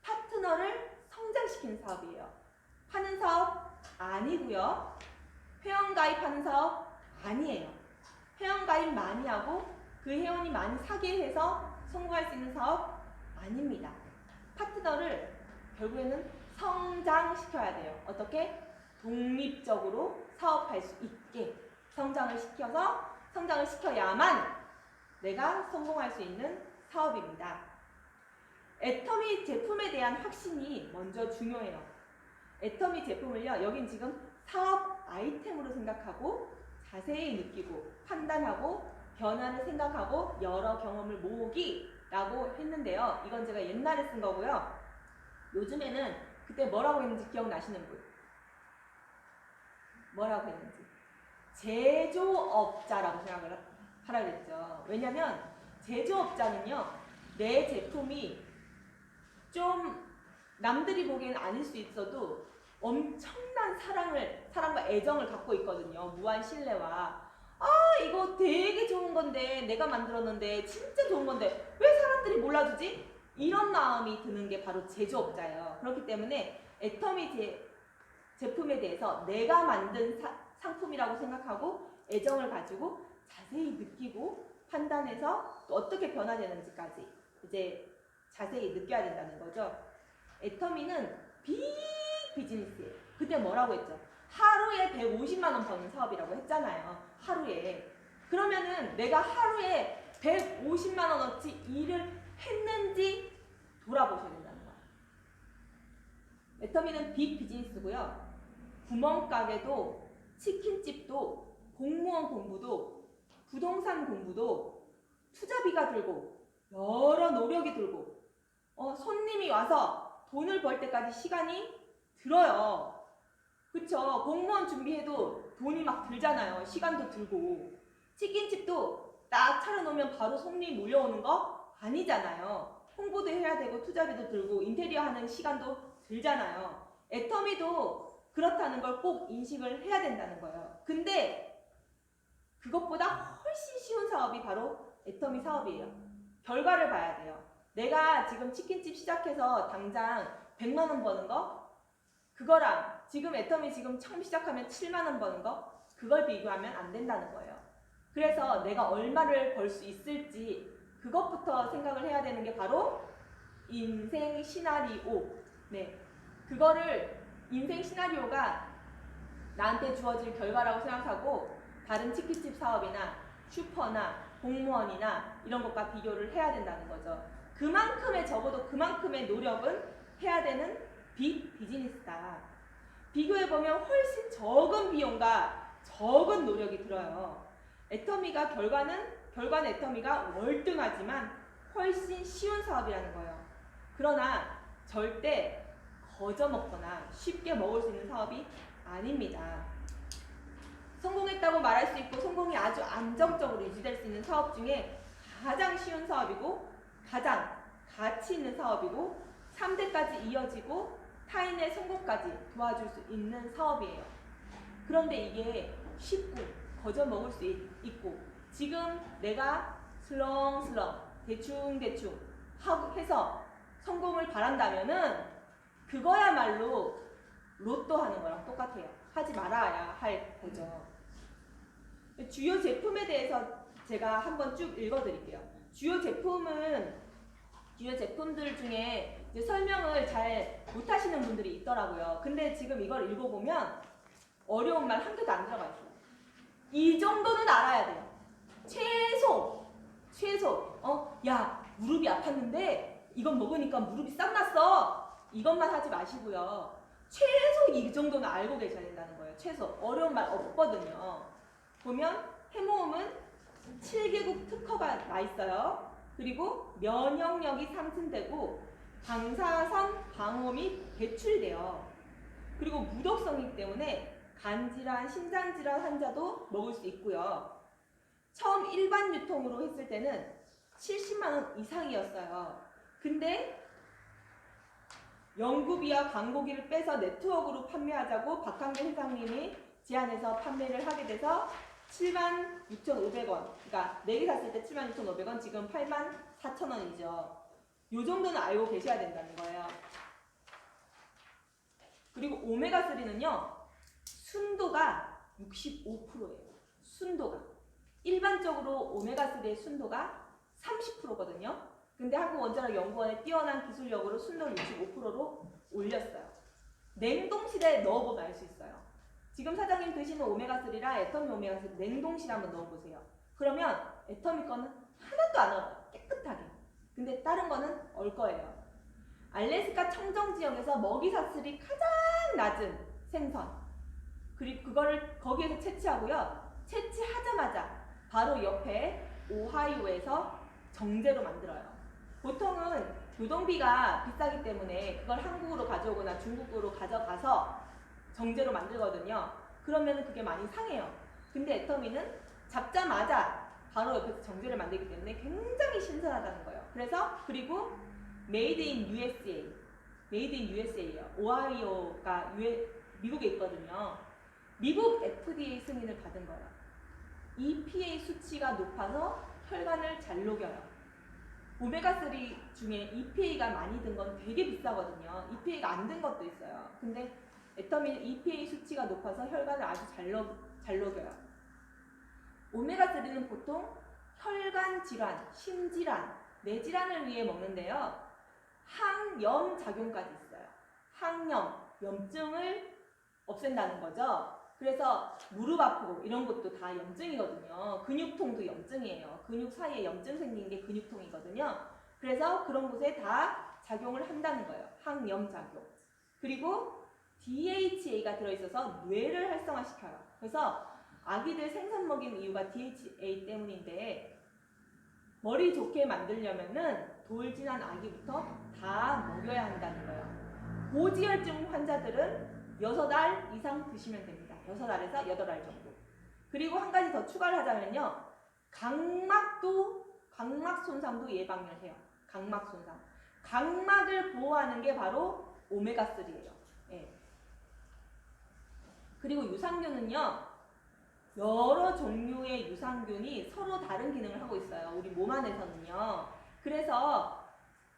파트너를 성장시키는 사업이에요. 파는 사업 아니고요. 회원 가입하는 사업 아니에요. 회원 가입 많이 하고 그 회원이 많이 사게 해서 성공할 수 있는 사업 아닙니다. 파트너를 결국에는 성장시켜야 돼요. 어떻게? 독립적으로 사업할 수 있게 성장을 시켜야만 내가 성공할 수 있는 사업입니다. 애터미 제품에 대한 확신이 먼저 중요해요. 애터미 제품을요, 여긴 지금 사업 아이템으로 생각하고 자세히 느끼고 판단하고 변화를 생각하고 여러 경험을 모으기라고 했는데요. 이건 제가 옛날에 쓴 거고요. 요즘에는 그때 뭐라고 했는지 기억나시는 분? 뭐라고 했는지? 제조업자라고 생각을 하라 그랬죠. 왜냐면 제조업자는요, 내 제품이 좀 남들이 보기엔 아닐 수 있어도 엄청난 사랑과 애정을 갖고 있거든요. 무한 신뢰와. 이거 되게 좋은 건데, 내가 만들었는데, 진짜 좋은 건데, 왜 사람들이 몰라주지? 이런 마음이 드는 게 바로 제조업자예요. 그렇기 때문에 애터미 제품에 대해서 내가 만든 상품이라고 생각하고 애정을 가지고 자세히 느끼고 판단해서 또 어떻게 변화되는지까지 이제 자세히 느껴야 된다는 거죠. 애터미는 비즈니스예요. 그때 뭐라고 했죠? 하루에 150만 원 버는 사업이라고 했잖아요. 하루에. 그러면은 내가 하루에 150만 원어치 일을 했는지 돌아보셔야 된다는 거예요. 애터미는 빅 비즈니스고요. 구멍가게도, 치킨집도, 공무원 공부도, 부동산 공부도 투자비가 들고 여러 노력이 들고 손님이 와서 돈을 벌 때까지 시간이 들어요. 그쵸? 공무원 준비해도 돈이 막 들잖아요. 시간도 들고. 치킨집도 딱 차려놓으면 바로 손님이 몰려오는 거 아니잖아요. 홍보도 해야 되고 투자비도 들고 인테리어 하는 시간도 들잖아요. 애터미도 그렇다는 걸 꼭 인식을 해야 된다는 거예요. 근데 그것보다 훨씬 쉬운 사업이 바로 애터미 사업이에요. 결과를 봐야 돼요. 내가 지금 치킨집 시작해서 당장 100만 원 버는 거, 그거랑 지금 애터미 지금 처음 시작하면 7만 원 버는 거, 그걸 비교하면 안 된다는 거예요. 그래서 내가 얼마를 벌 수 있을지 그것부터 생각을 해야 되는 게 바로 인생 시나리오. 네, 그거를 인생 시나리오가 나한테 주어질 결과라고 생각하고 다른 치킨집 사업이나 슈퍼나 공무원이나 이런 것과 비교를 해야 된다는 거죠. 그만큼의 적어도 그만큼의 노력은 해야 되는 빅 비즈니스다. 비교해보면 훨씬 적은 비용과 적은 노력이 들어요. 결과는 애터미가 월등하지만 훨씬 쉬운 사업이라는 거예요. 그러나 절대 거저먹거나 쉽게 먹을 수 있는 사업이 아닙니다. 성공했다고 말할 수 있고 성공이 아주 안정적으로 유지될 수 있는 사업 중에 가장 쉬운 사업이고 가장 가치 있는 사업이고 3대까지 이어지고 타인의 성공까지 도와줄 수 있는 사업이에요. 그런데 이게 쉽고 거저먹을 수 있고 지금 내가 슬렁슬렁 대충대충 해서 성공을 바란다면은 그거야말로 로또 하는 거랑 똑같아요. 하지 말아야 할 거죠. 주요 제품에 대해서 제가 한번 쭉 읽어드릴게요. 주요 제품들 중에 이제 설명을 잘 못하시는 분들이 있더라고요. 근데 지금 이걸 읽어보면 어려운 말 한 개도 안 들어가 있어요. 이 정도는 알아야 돼요. 최소 야 무릎이 아팠는데 이건 먹으니까 무릎이 싹 났어. 이것만 하지 마시고요. 최소 이 정도는 알고 계셔야 된다는 거예요. 최소. 어려운 말 없거든요. 보면 해모음은 7개국 특허가 나 있어요. 그리고 면역력이 상승되고 방사선 방어 및 배출이 돼요. 그리고 무독성이기 때문에 간질환, 심장질환 환자도 먹을 수 있고요. 처음 일반 유통으로 했을 때는 70만 원 이상이었어요. 근데 연구비와 광고비를 빼서 네트워크로 판매하자고 박한길 회장님이 제안해서 판매를 하게 돼서 76,500원. 그러니까 4개 샀을 때 76,500원, 지금 84,000원이죠. 요 정도는 알고 계셔야 된다는 거예요. 그리고 오메가3는요. 순도가 65%예요. 순도가. 일반적으로 오메가3의 순도가 30%거든요. 근데 한국원자력연구원의 뛰어난 기술력으로 순도를 65%로 올렸어요. 냉동실에 넣어보면 알 수 있어요. 지금 사장님 드시는 오메가3랑 애터미 오메가3 냉동실에 한번 넣어보세요. 그러면 애터미 거는 하나도 안 얼어요. 깨끗하게. 근데 다른 거는 얼 거예요. 알래스카 청정지역에서 먹이사슬이 가장 낮은 생선. 그리고 그거를 거기에서 채취하고요. 채취하자마자 바로 옆에 오하이오에서 정제로 만들어요. 보통은 교동비가 비싸기 때문에 그걸 한국으로 가져오거나 중국으로 가져가서 정제로 만들거든요. 그러면 그게 많이 상해요. 근데 애터미는 잡자마자 바로 옆에서 정제를 만들기 때문에 굉장히 신선하다는 거예요. 그리고 Made in USA. 메이드 인 USA예요. 오하이오가 미국에 있거든요. 미국 FDA 승인을 받은 거예요. EPA 수치가 높아서 혈관을 잘 녹여요. 오메가3 중에 EPA가 많이 든 건 되게 비싸거든요. EPA가 안 든 것도 있어요. 근데 에터민은 EPA 수치가 높아서 혈관을 아주 잘 녹여요. 오메가3는 보통 혈관 질환, 심질환, 뇌질환을 위해 먹는데요. 항염 작용까지 있어요. 항염, 염증을 없앤다는 거죠. 그래서 무릎 아프고 이런 것도 다 염증이거든요. 근육통도 염증이에요. 근육 사이에 염증 생긴 게 근육통이거든요. 그래서 그런 곳에 다 작용을 한다는 거예요. 항염 작용. 그리고 DHA가 들어있어서 뇌를 활성화시켜요. 그래서 아기들 생선 먹이는 이유가 DHA 때문인데 머리 좋게 만들려면은 돌 지난 아기부터 다 먹여야 한다는 거예요. 고지혈증 환자들은 6알 이상 드시면 됩니다. 6알에서 8알 정도. 그리고 한 가지 더 추가를 하자면요. 각막 손상도 예방을 해요. 각막 손상. 각막을 보호하는 게 바로 오메가3예요. 예. 그리고 유산균은요. 여러 종류의 유산균이 서로 다른 기능을 하고 있어요. 우리 몸 안에서는요. 그래서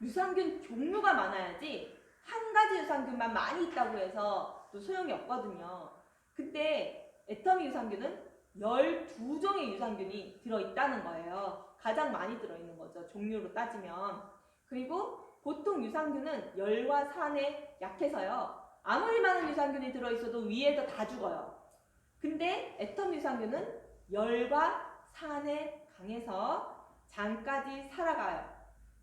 유산균 종류가 많아야지 한 가지 유산균만 많이 있다고 해서 또 소용이 없거든요. 근데 애터미 유산균은 12종의 유산균이 들어있다는 거예요. 가장 많이 들어있는 거죠. 종류로 따지면. 그리고 보통 유산균은 열과 산에 약해서요. 아무리 많은 유산균이 들어있어도 위에서 다 죽어요. 근데 애터미 유산균은 열과 산에 강해서 장까지 살아가요.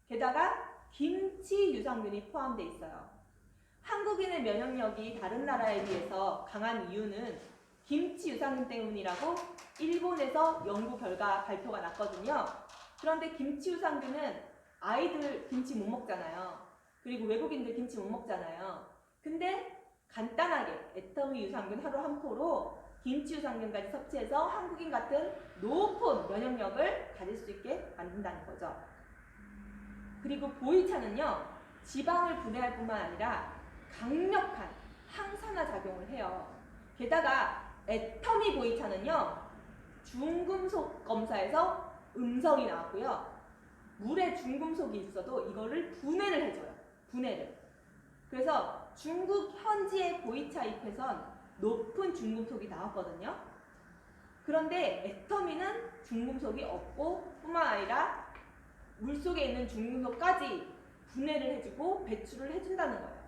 게다가 김치 유산균이 포함되어 있어요. 한국인의 면역력이 다른 나라에 비해서 강한 이유는 김치 유산균 때문이라고 일본에서 연구 결과 발표가 났거든요. 그런데 김치 유산균은 아이들 김치 못 먹잖아요. 그리고 외국인들 김치 못 먹잖아요. 근데 간단하게 애터미 유산균 하루 한 포로 김치 유산균까지 섭취해서 한국인 같은 높은 면역력을 가질 수 있게 만든다는 거죠. 그리고 보이차는요. 지방을 분해할 뿐만 아니라 강력한 항산화 작용을 해요. 게다가 애터미 보이차는요. 중금속 검사에서 음성이 나왔고요. 물에 중금속이 있어도 이거를 분해를 해줘요. 분해를. 그래서 중국 현지의 보이차 잎에선 높은 중금속이 나왔거든요. 그런데 애터미는 중금속이 없고 뿐만 아니라 물속에 있는 중금속까지 분해를 해주고 배출을 해준다는 거예요.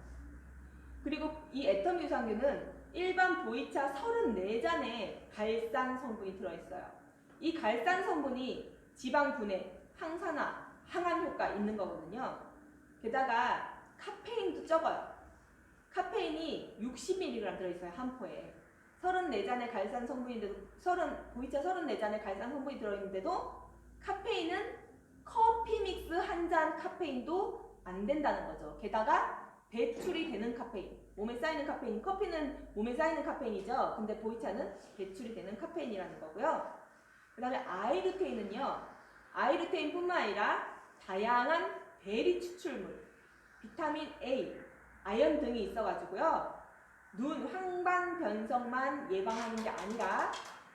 그리고 이 애터미 유산균은 일반 보이차 34잔의 갈산 성분이 들어있어요. 이 갈산 성분이 지방 분해, 항산화, 항암 효과 있는 거거든요. 게다가 카페인도 적어요. 카페인이 60mg 들어있어요. 한 포에. 34잔의 갈산 성분인데도 보이차 34잔의 갈산 성분이 들어있는데도 카페인은 커피 믹스 한 잔 카페인도 안 된다는 거죠. 게다가 배출이 되는 카페인, 몸에 쌓이는 카페인, 커피는 몸에 쌓이는 카페인이죠. 근데 보이차는 배출이 되는 카페인이라는 거고요. 그 다음에 아이루테인은요. 아이루테인뿐만 아니라 다양한 베리 추출물, 비타민 A, 아연 등이 있어가지고요. 눈 황반 변성만 예방하는 게 아니라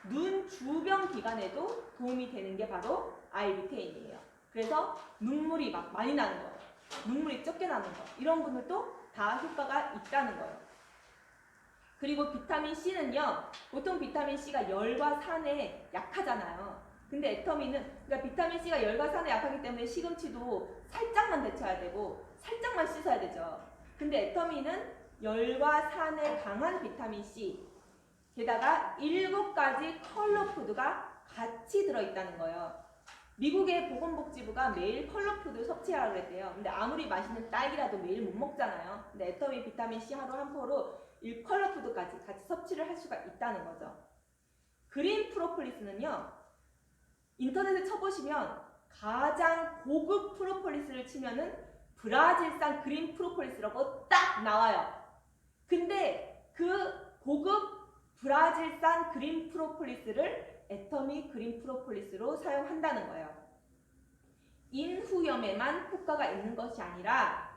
눈 주변 기관에도 도움이 되는 게 바로 아이루테인이에요. 그래서 눈물이 막 많이 나는 거, 눈물이 적게 나는 거 이런 분들도 다 효과가 있다는 거예요. 그리고 비타민 C는요. 보통 비타민 C가 열과 산에 약하잖아요. 근데 애터미는 그러니까 비타민 C가 열과 산에 약하기 때문에 시금치도 살짝만 데쳐야 되고 살짝만 씻어야 되죠. 근데 애터미는 열과 산에 강한 비타민 C 게다가 7가지 컬러푸드가 같이 들어있다는 거예요. 미국의 보건복지부가 매일 컬러푸드 섭취하라고 그랬대요. 근데 아무리 맛있는 딸기라도 매일 못 먹잖아요. 근데 애터미 비타민 C 하루 한 포로 이 컬러푸드까지 같이 섭취를 할 수가 있다는 거죠. 그린 프로폴리스는요. 인터넷에 쳐보시면 가장 고급 프로폴리스를 치면은 브라질산 그린 프로폴리스라고 딱 나와요. 근데 그 고급 브라질산 그린 프로폴리스를 애터미 그린 프로폴리스로 사용한다는 거예요. 인후염에만 효과가 있는 것이 아니라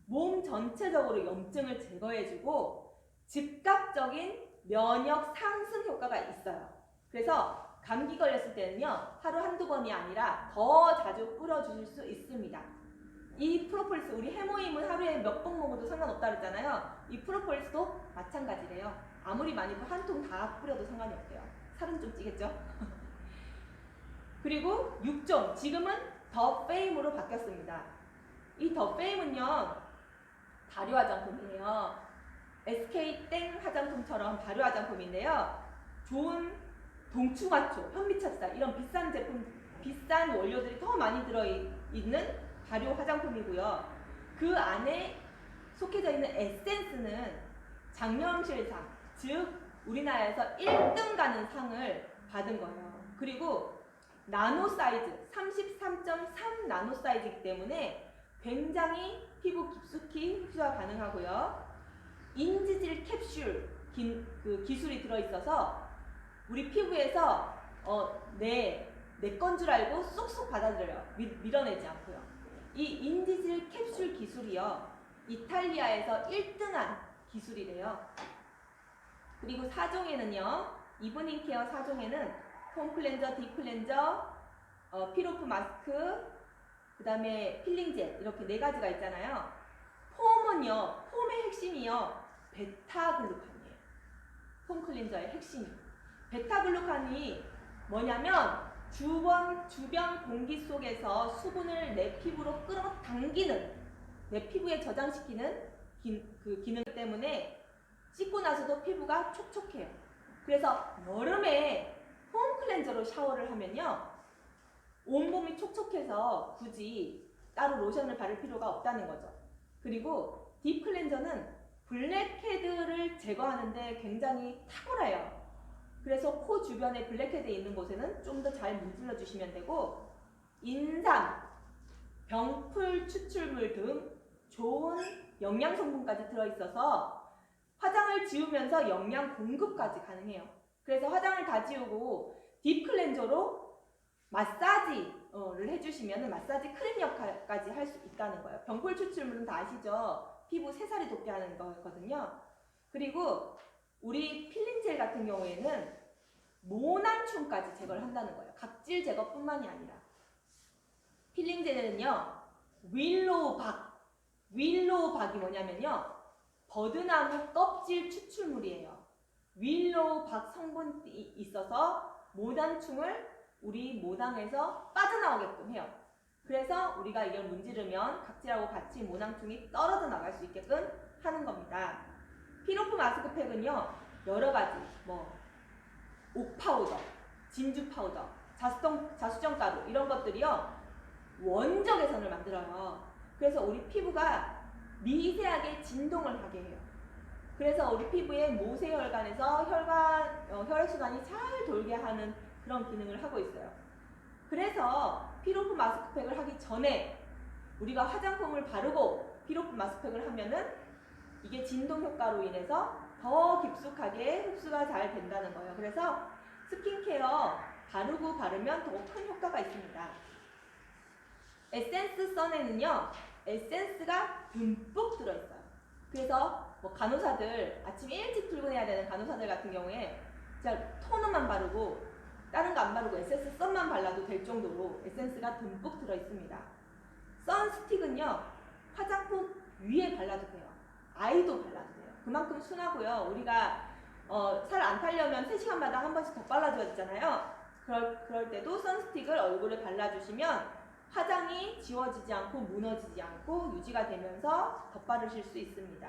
몸 전체적으로 염증을 제거해주고 즉각적인 면역 상승 효과가 있어요. 그래서 감기 걸렸을 때는요, 하루 한두 번이 아니라 더 자주 뿌려주실 수 있습니다. 이 프로폴리스, 우리 해모임은 하루에 몇 번 먹어도 상관없다 그랬잖아요. 이 프로폴리스도 마찬가지래요. 아무리 많이 한 통 다 뿌려도 상관이 없대요. 살은 좀 찌겠죠? 그리고 6종, 지금은 더 페임으로 바뀌었습니다. 이 더 페임은요, 발효 화장품이에요. SK 땡 화장품처럼 발효 화장품인데요. 좋은 동충하초, 현미찹쌀 이런 비싼 제품, 비싼 원료들이 더 많이 들어있는 발효 화장품이고요. 그 안에 속해져 있는 에센스는 장명실상, 즉 우리나라에서 1등 가는 상을 받은 거예요. 그리고 나노 사이즈, 33.3 나노 사이즈이기 때문에 굉장히 피부 깊숙이 흡수가 가능하고요. 인지질 캡슐 기술이 들어있어서 우리 피부에서 내 건 줄 알고 쏙쏙 받아들여요. 밀어내지 않고요. 이 인지질 캡슐 기술이요, 이탈리아에서 1등한 기술이래요. 그리고 4종에는요, 이브닝 케어 4종에는 폼 클렌저, 딥 클렌저, 피로프 마스크, 그 다음에 필링 젤, 이렇게 4가지가 있잖아요. 폼은요, 폼의 핵심이요, 베타글루칸이에요. 폼 클렌저의 핵심이. 베타글루칸이 뭐냐면 주변 공기 속에서 수분을 내 피부로 끌어당기는, 내 피부에 저장시키는 그 기능 때문에 씻고 나서도 피부가 촉촉해요. 그래서 여름에 폼 클렌저로 샤워를 하면요, 온몸이 촉촉해서 굳이 따로 로션을 바를 필요가 없다는 거죠. 그리고 딥 클렌저는 블랙헤드를 제거하는데 굉장히 탁월해요. 그래서 코 주변에 블랙헤드 있는 곳에는 좀 더 잘 문질러 주시면 되고, 인삼, 병풀 추출물 등 좋은 영양 성분까지 들어있어서 화장을 지우면서 영양 공급까지 가능해요. 그래서 화장을 다 지우고 딥 클렌저로 마사지를 해주시면 마사지 크림 역할까지 할 수 있다는 거예요. 병풀 추출물은 다 아시죠? 피부 새살이 돋게 하는 거거든요. 그리고 우리 필링 젤 같은 경우에는 모낭충까지 제거를 한다는 거예요. 각질 제거뿐만이 아니라. 필링 젤은요, 윌로우 박이 뭐냐면요, 버드나무 껍질 추출물이에요. 윌로우 박 성분이 있어서 모낭충을 우리 모낭에서 빠져나오게끔 해요. 그래서 우리가 이걸 문지르면 각질하고 같이 모낭충이 떨어져 나갈 수 있게끔 하는 겁니다. 피로프 마스크팩은요, 여러 가지, 옥 파우더, 진주 파우더, 자수정 가루 이런 것들이요, 원적 개선을 만들어요. 그래서 우리 피부가 미세하게 진동을 하게 해요. 그래서 우리 피부의 모세혈관에서 혈액순환이 잘 돌게 하는 그런 기능을 하고 있어요. 그래서 피로프 마스크팩을 하기 전에 우리가 화장품을 바르고 피로프 마스크팩을 하면은 이게 진동 효과로 인해서 더 깊숙하게 흡수가 잘 된다는 거예요. 그래서 스킨케어 바르고 바르면 더 큰 효과가 있습니다. 에센스 선에는요, 에센스가 듬뿍 들어있어요. 그래서 간호사들, 아침에 일찍 출근해야 되는 간호사들 같은 경우에 진짜 토너만 바르고 다른 거 안 바르고 에센스 선만 발라도 될 정도로 에센스가 듬뿍 들어있습니다. 선스틱은요, 화장품 위에 발라도 돼요. 아이도 발라도 돼요. 그만큼 순하고요. 우리가 살 안 타려면 3시간마다 한 번씩 더 발라줘야 되잖아요. 그럴 때도 선스틱을 얼굴에 발라주시면 화장이 지워지지 않고 무너지지 않고 유지가 되면서 덧바르실 수 있습니다.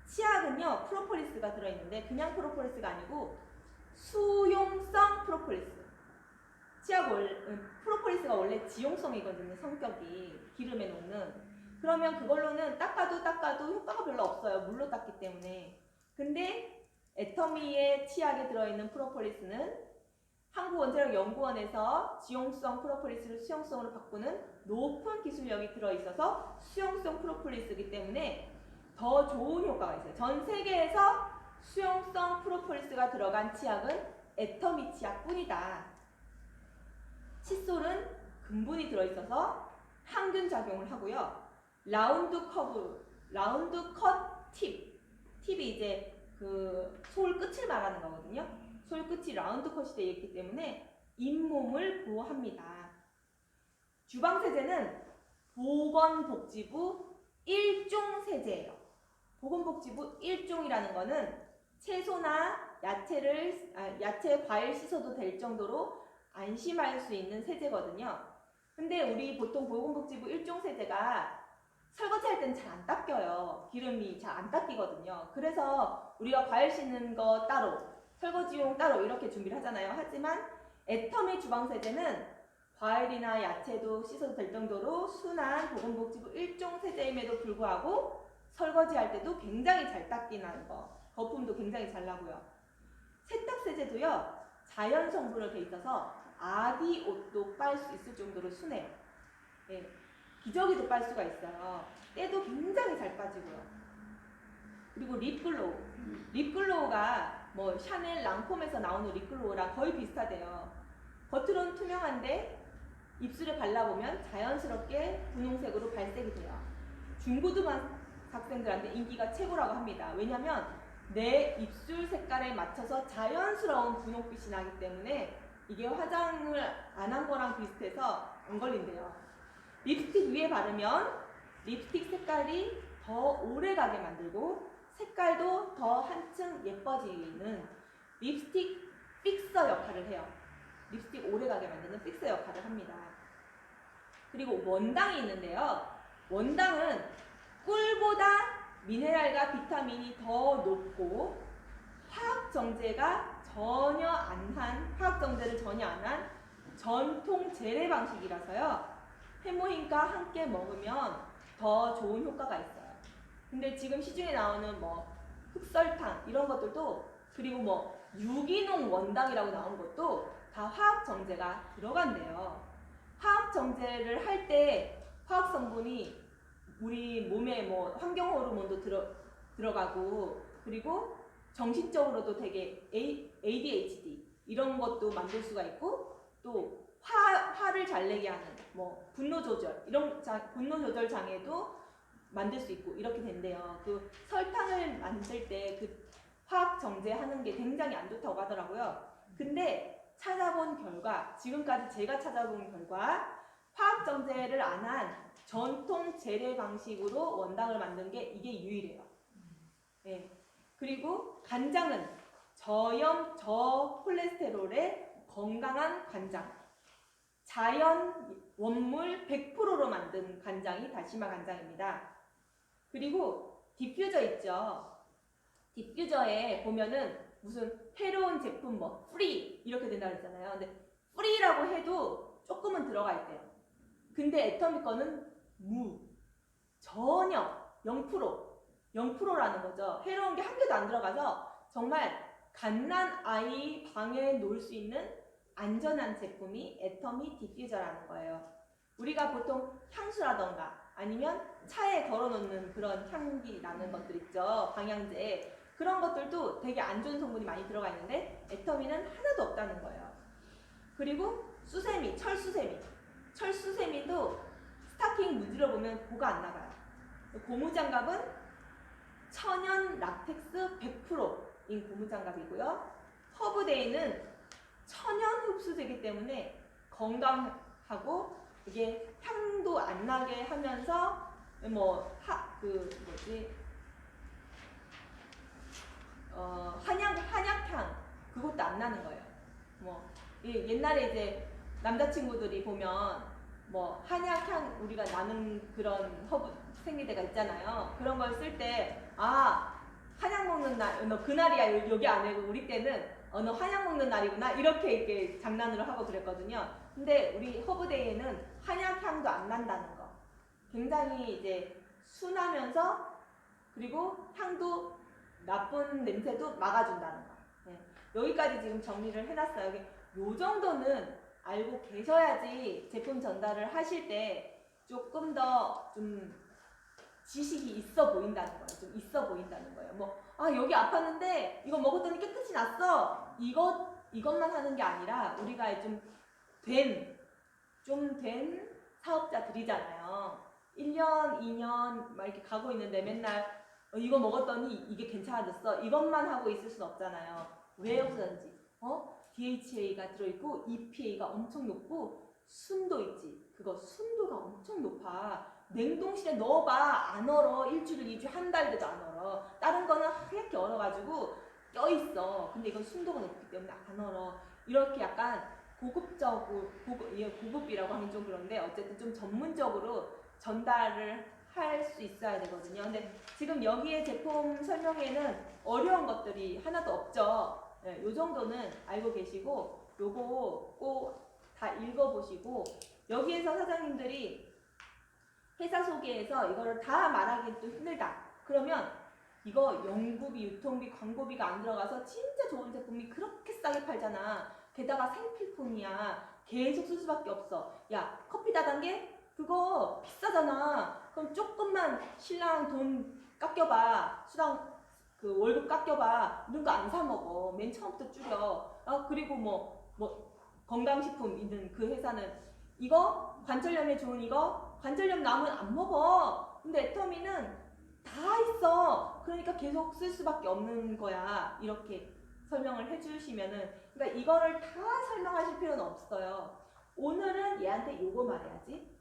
치약은요, 프로폴리스가 들어있는데 그냥 프로폴리스가 아니고 수용성 프로폴리스. 프로폴리스가 원래 지용성이거든요. 성격이 기름에 녹는. 그러면 그걸로는 닦아도 효과가 별로 없어요. 물로 닦기 때문에. 근데 애터미의 치약에 들어있는 프로폴리스는 한국원자력연구원에서 지용성 프로폴리스를 수용성으로 바꾸는 높은 기술력이 들어있어서 수용성 프로폴리스이기 때문에 더 좋은 효과가 있어요. 전 세계에서 수용성 프로폴리스가 들어간 치약은 애터미 치약뿐이다. 칫솔은 금분이 들어있어서 항균 작용을 하고요. 라운드 커브, 라운드 컷 팁. 팁이 이제 그 솔 끝을 말하는 거거든요. 솔 끝이 라운드 컷이 되어 있기 때문에 잇몸을 보호합니다. 주방세제는 보건복지부 1종 세제예요. 보건복지부 1종이라는 거는 채소나 야채, 과일 씻어도 될 정도로 안심할 수 있는 세제거든요. 근데 우리 보통 보건복지부 1종 세제가 설거지할 때는 잘 안 닦여요. 기름이 잘 안 닦이거든요. 그래서 우리가 과일 씻는 거 따로, 설거지용 따로 이렇게 준비를 하잖아요. 하지만 애터미 주방세제는 과일이나 야채도 씻어도 될 정도로 순한 보건복지부 1종 세제임에도 불구하고 설거지할 때도 굉장히 잘 닦이는 거, 거품도 굉장히 잘 나고요. 세탁세제도요, 자연 성분으로 돼 있어서 아기 옷도 빨 수 있을 정도로 순해요. 예, 기저귀도 빨 수가 있어요. 때도 굉장히 잘 빠지고요. 그리고 립글로우. 립글로우가 뭐 샤넬, 랑콤에서 나오는 립글로우랑 거의 비슷하대요. 겉으로는 투명한데 입술에 발라보면 자연스럽게 분홍색으로 발색이 돼요. 중고등학생들한테 인기가 최고라고 합니다. 왜냐하면 내 입술 색깔에 맞춰서 자연스러운 분홍빛이 나기 때문에 이게 화장을 안 한 거랑 비슷해서 안 걸린대요. 립스틱 위에 바르면 립스틱 색깔이 더 오래가게 만들고 색깔도 더 한층 예뻐지는 립스틱 픽서 역할을 해요. 립스틱 오래가게 만드는 픽서 역할을 합니다. 그리고 원당이 있는데요. 원당은 꿀보다 미네랄과 비타민이 더 높고 화학정제를 전혀 안 한 전통 재래 방식이라서요. 해모임과 함께 먹으면 더 좋은 효과가 있어요. 근데 지금 시중에 나오는 뭐 흑설탕 이런 것들도, 그리고 뭐 유기농 원당이라고 나온 것도 다 화학정제가 들어간대요. 화학정제를 할 때 화학성분이 우리 몸에 뭐 환경호르몬도 들어가고, 그리고 정신적으로도 되게 ADHD 이런 것도 만들 수가 있고, 또 화를 잘 내게 하는 뭐 분노 조절 장애도 만들 수 있고 이렇게 된대요. 그 설탕을 만들 때 그 화학 정제하는 게 굉장히 안 좋다고 하더라고요. 근데 찾아본 결과, 지금까지 제가 찾아본 결과 화학 정제를 안 한 전통 재래 방식으로 원당을 만든 게 이게 유일해요. 네. 그리고 간장은 저염 저콜레스테롤의 건강한 간장, 자연 원물 100%로 만든 간장이 다시마 간장입니다. 그리고 디퓨저 있죠. 디퓨저에 보면은 무슨 새로운 제품 뭐 프리 이렇게 된다고 했잖아요. 근데 프리라고 해도 조금은 들어가 있대요. 근데 애터미 거는 전혀 0%라는 거죠. 해로운 게 한 개도 안 들어가서 정말 갓난 아이 방에 놓을 수 있는 안전한 제품이 애터미 디퓨저라는 거예요. 우리가 보통 향수라던가 아니면 차에 걸어놓는 그런 향기 나는 것들 있죠. 방향제. 그런 것들도 되게 안 좋은 성분이 많이 들어가 있는데 애터미는 하나도 없다는 거예요. 그리고 수세미, 철수세미도 스타킹 문질러 보면 고가 안 나가요. 고무장갑은 천연 락텍스 100%인 고무장갑이고요. 허브데이는 천연 흡수제이기 때문에 건강하고 이게 향도 안 나게 하면서 한약향 그것도 안 나는 거예요. 옛날에 이제 남자친구들이 보면 뭐 한약향 우리가 나는 그런 허브 생리대가 있잖아요. 그런 걸 쓸 때 한약 먹는 날, 너 그날이야 여기 아니고 우리 때는 너 한약 먹는 날이구나 이렇게 장난으로 하고 그랬거든요. 근데 우리 허브데이에는 한약향도 안 난다는 거. 굉장히 이제 순하면서 그리고 향도 나쁜 냄새도 막아준다는 거. 네. 여기까지 지금 정리를 해놨어요. 요 정도는 알고 계셔야지 제품 전달을 하실 때 조금 더 좀 지식이 있어 보인다는 거예요. 좀 있어 보인다는 거예요. 여기 아팠는데 이거 먹었더니 깨끗이 났어. 이것만 하는 게 아니라 우리가 좀 된 사업자들이잖아요. 1년, 2년 막 이렇게 가고 있는데 맨날 이거 먹었더니 이게 괜찮아졌어. 이것만 하고 있을 순 없잖아요. 왜 없어졌는지. DHA가 들어있고 EPA가 엄청 높고 순도 있지. 그거 순도가 엄청 높아. 냉동실에 넣어봐. 안 얼어. 일주일, 2주, 한 달 돼도 안 얼어. 다른 거는 하얗게 얼어가지고 껴있어. 근데 이건 순도가 높기 때문에 안 얼어. 이렇게 약간 고급이라고 하면 좀 그런데 어쨌든 좀 전문적으로 전달을 할 수 있어야 되거든요. 근데 지금 여기에 제품 설명에는 어려운 것들이 하나도 없죠. 네, 요 정도는 알고 계시고 요거 꼭 다 읽어보시고 여기에서 사장님들이 회사 소개에서 이거를 다 말하기는 또 힘들다. 그러면 이거 연구비, 유통비, 광고비가 안 들어가서 진짜 좋은 제품이 그렇게 싸게 팔잖아. 게다가 생필품이야. 계속 쓸 수밖에 없어. 야, 커피 다단계? 그거 비싸잖아. 그럼 조금만 신랑 돈 깎여봐. 수당 그 월급 깎여봐. 이런 거 안 사 먹어. 맨 처음부터 줄여. 그리고 뭐 건강식품 있는 그 회사는 이거 관절염에 좋은 이거 관절염 남은 안 먹어. 근데 애터미는 다 있어. 그러니까 계속 쓸 수밖에 없는 거야. 이렇게 설명을 해주시면은 그러니까 이거를 다 설명하실 필요는 없어요. 오늘은 얘한테 요거 말해야지.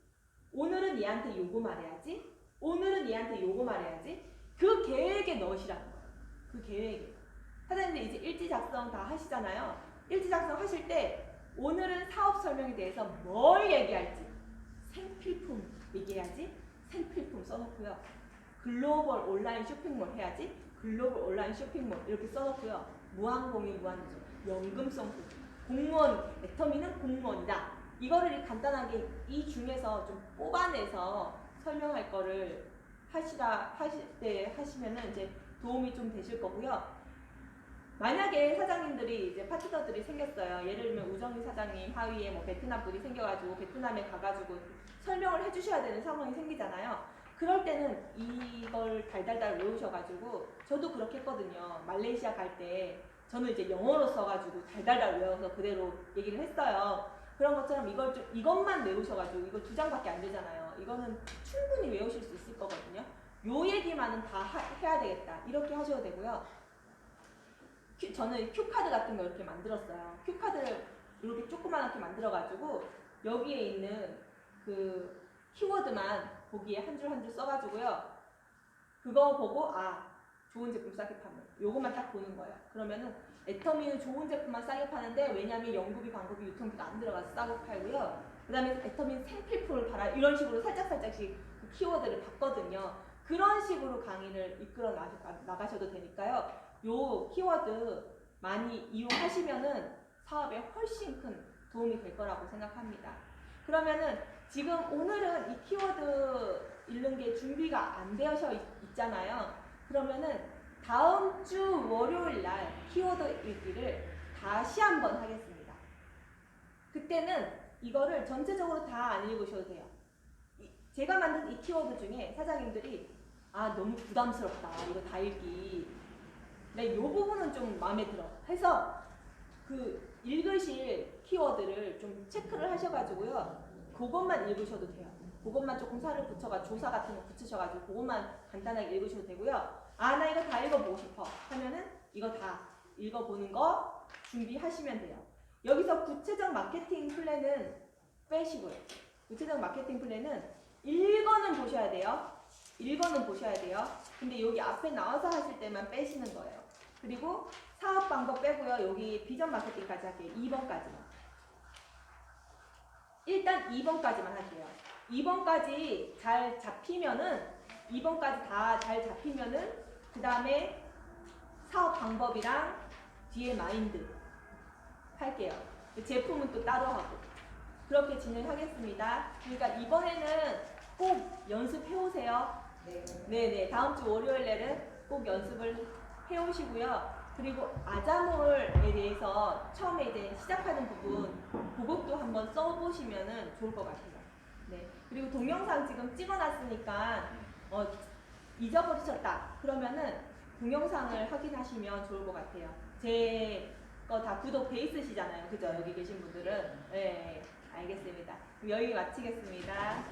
오늘은 얘한테 요거 말해야지. 오늘은 얘한테 요거 말해야지. 그 계획에 넣으시라는 거예요. 그 계획에. 사장님들 이제 일지 작성 다 하시잖아요. 일지 작성 하실 때 오늘은 사업 설명에 대해서 뭘 얘기할지 생필품 얘기해야지. 생필품 써놓고요. 글로벌 온라인 쇼핑몰 해야지. 글로벌 온라인 쇼핑몰 이렇게 써놓고요. 무한공유 무한도전 연금성 공무원 애터미는 공무원이다. 이거를 간단하게 이 중에서 좀 뽑아내서 설명할 거를 하실 때 하시면은 이제 도움이 좀 되실 거고요. 만약에 사장님들이 이제 파트너들이 생겼어요. 예를 들면 우정희 사장님 하위에 뭐 베트남 분이 생겨가지고 베트남에 가가지고 설명을 해주셔야 되는 상황이 생기잖아요. 그럴 때는 이걸 달달달 외우셔가지고 저도 그렇게 했거든요. 말레이시아 갈 때 저는 이제 영어로 써가지고 달달달 외워서 그대로 얘기를 했어요. 그런 것처럼 이것만 외우셔가지고 이거 2장밖에 안 되잖아요. 이거는 충분히 외우실 수 있을 거거든요. 요 얘기만은 다 해야 되겠다. 이렇게 하셔도 되고요. 저는 큐카드 같은 거 이렇게 만들었어요. 큐카드를 이렇게 조그맣게 만들어가지고 여기에 있는 그 키워드만 거기에 한 줄 한 줄 써가지고요. 그거 보고 좋은 제품 싸게 파는 요것만 딱 보는 거예요. 그러면은 애터미는 좋은 제품만 싸게 파는데 왜냐면 연구비, 광고비, 유통비가 안 들어가서 싸게 팔고요. 그 다음에 애터미는 생필품을 팔아 이런 식으로 살짝씩 그 키워드를 봤거든요. 그런 식으로 강의를 이끌어 나가셔도 되니까요. 요 키워드 많이 이용하시면은 사업에 훨씬 큰 도움이 될 거라고 생각합니다. 그러면은 지금 오늘은 이 키워드 읽는 게 준비가 안 되어져 있잖아요. 그러면은 다음 주 월요일 날 키워드 읽기를 다시 한번 하겠습니다. 그때는 이거를 전체적으로 다 안 읽으셔도 돼요. 제가 만든 이 키워드 중에 사장님들이 너무 부담스럽다. 이거 다 읽기. 네, 요 부분은 좀 마음에 들어. 해서 그 읽으실 키워드를 좀 체크를 하셔가지고요. 그것만 읽으셔도 돼요. 그것만 조금 살을 붙여가지고 조사 같은 거 붙이셔가지고 그것만 간단하게 읽으셔도 되고요. 나 이거 다 읽어보고 싶어 하면은 이거 다 읽어보는 거 준비하시면 돼요. 여기서 구체적 마케팅 플랜은 빼시고요. 구체적 마케팅 플랜은 읽어는 보셔야 돼요. 읽어는 보셔야 돼요. 근데 여기 앞에 나와서 하실 때만 빼시는 거예요. 그리고 사업 방법 빼고요. 여기 비전 마케팅까지 할게요. 2번까지만. 일단 2번까지만 할게요. 2번까지 잘 잡히면은 2번까지 다 잘 잡히면은 그 다음에 사업 방법이랑 뒤에 마인드 할게요. 제품은 또 따로 하고 그렇게 진행하겠습니다. 그러니까 이번에는 꼭 연습해 오세요. 네네. 다음 주 월요일에는 꼭 연습을 해 오시고요. 그리고 아자몰에 대해서 처음에 이제 시작하는 부분 그것도 한번 써보시면 좋을 것 같아요. 네. 그리고 동영상 지금 찍어놨으니까 잊어버리셨다 그러면은 동영상을 확인하시면 좋을 것 같아요. 제 거 다 구독 돼 있으시잖아요. 그죠? 여기 계신 분들은. 네. 알겠습니다. 그럼 여기 마치겠습니다.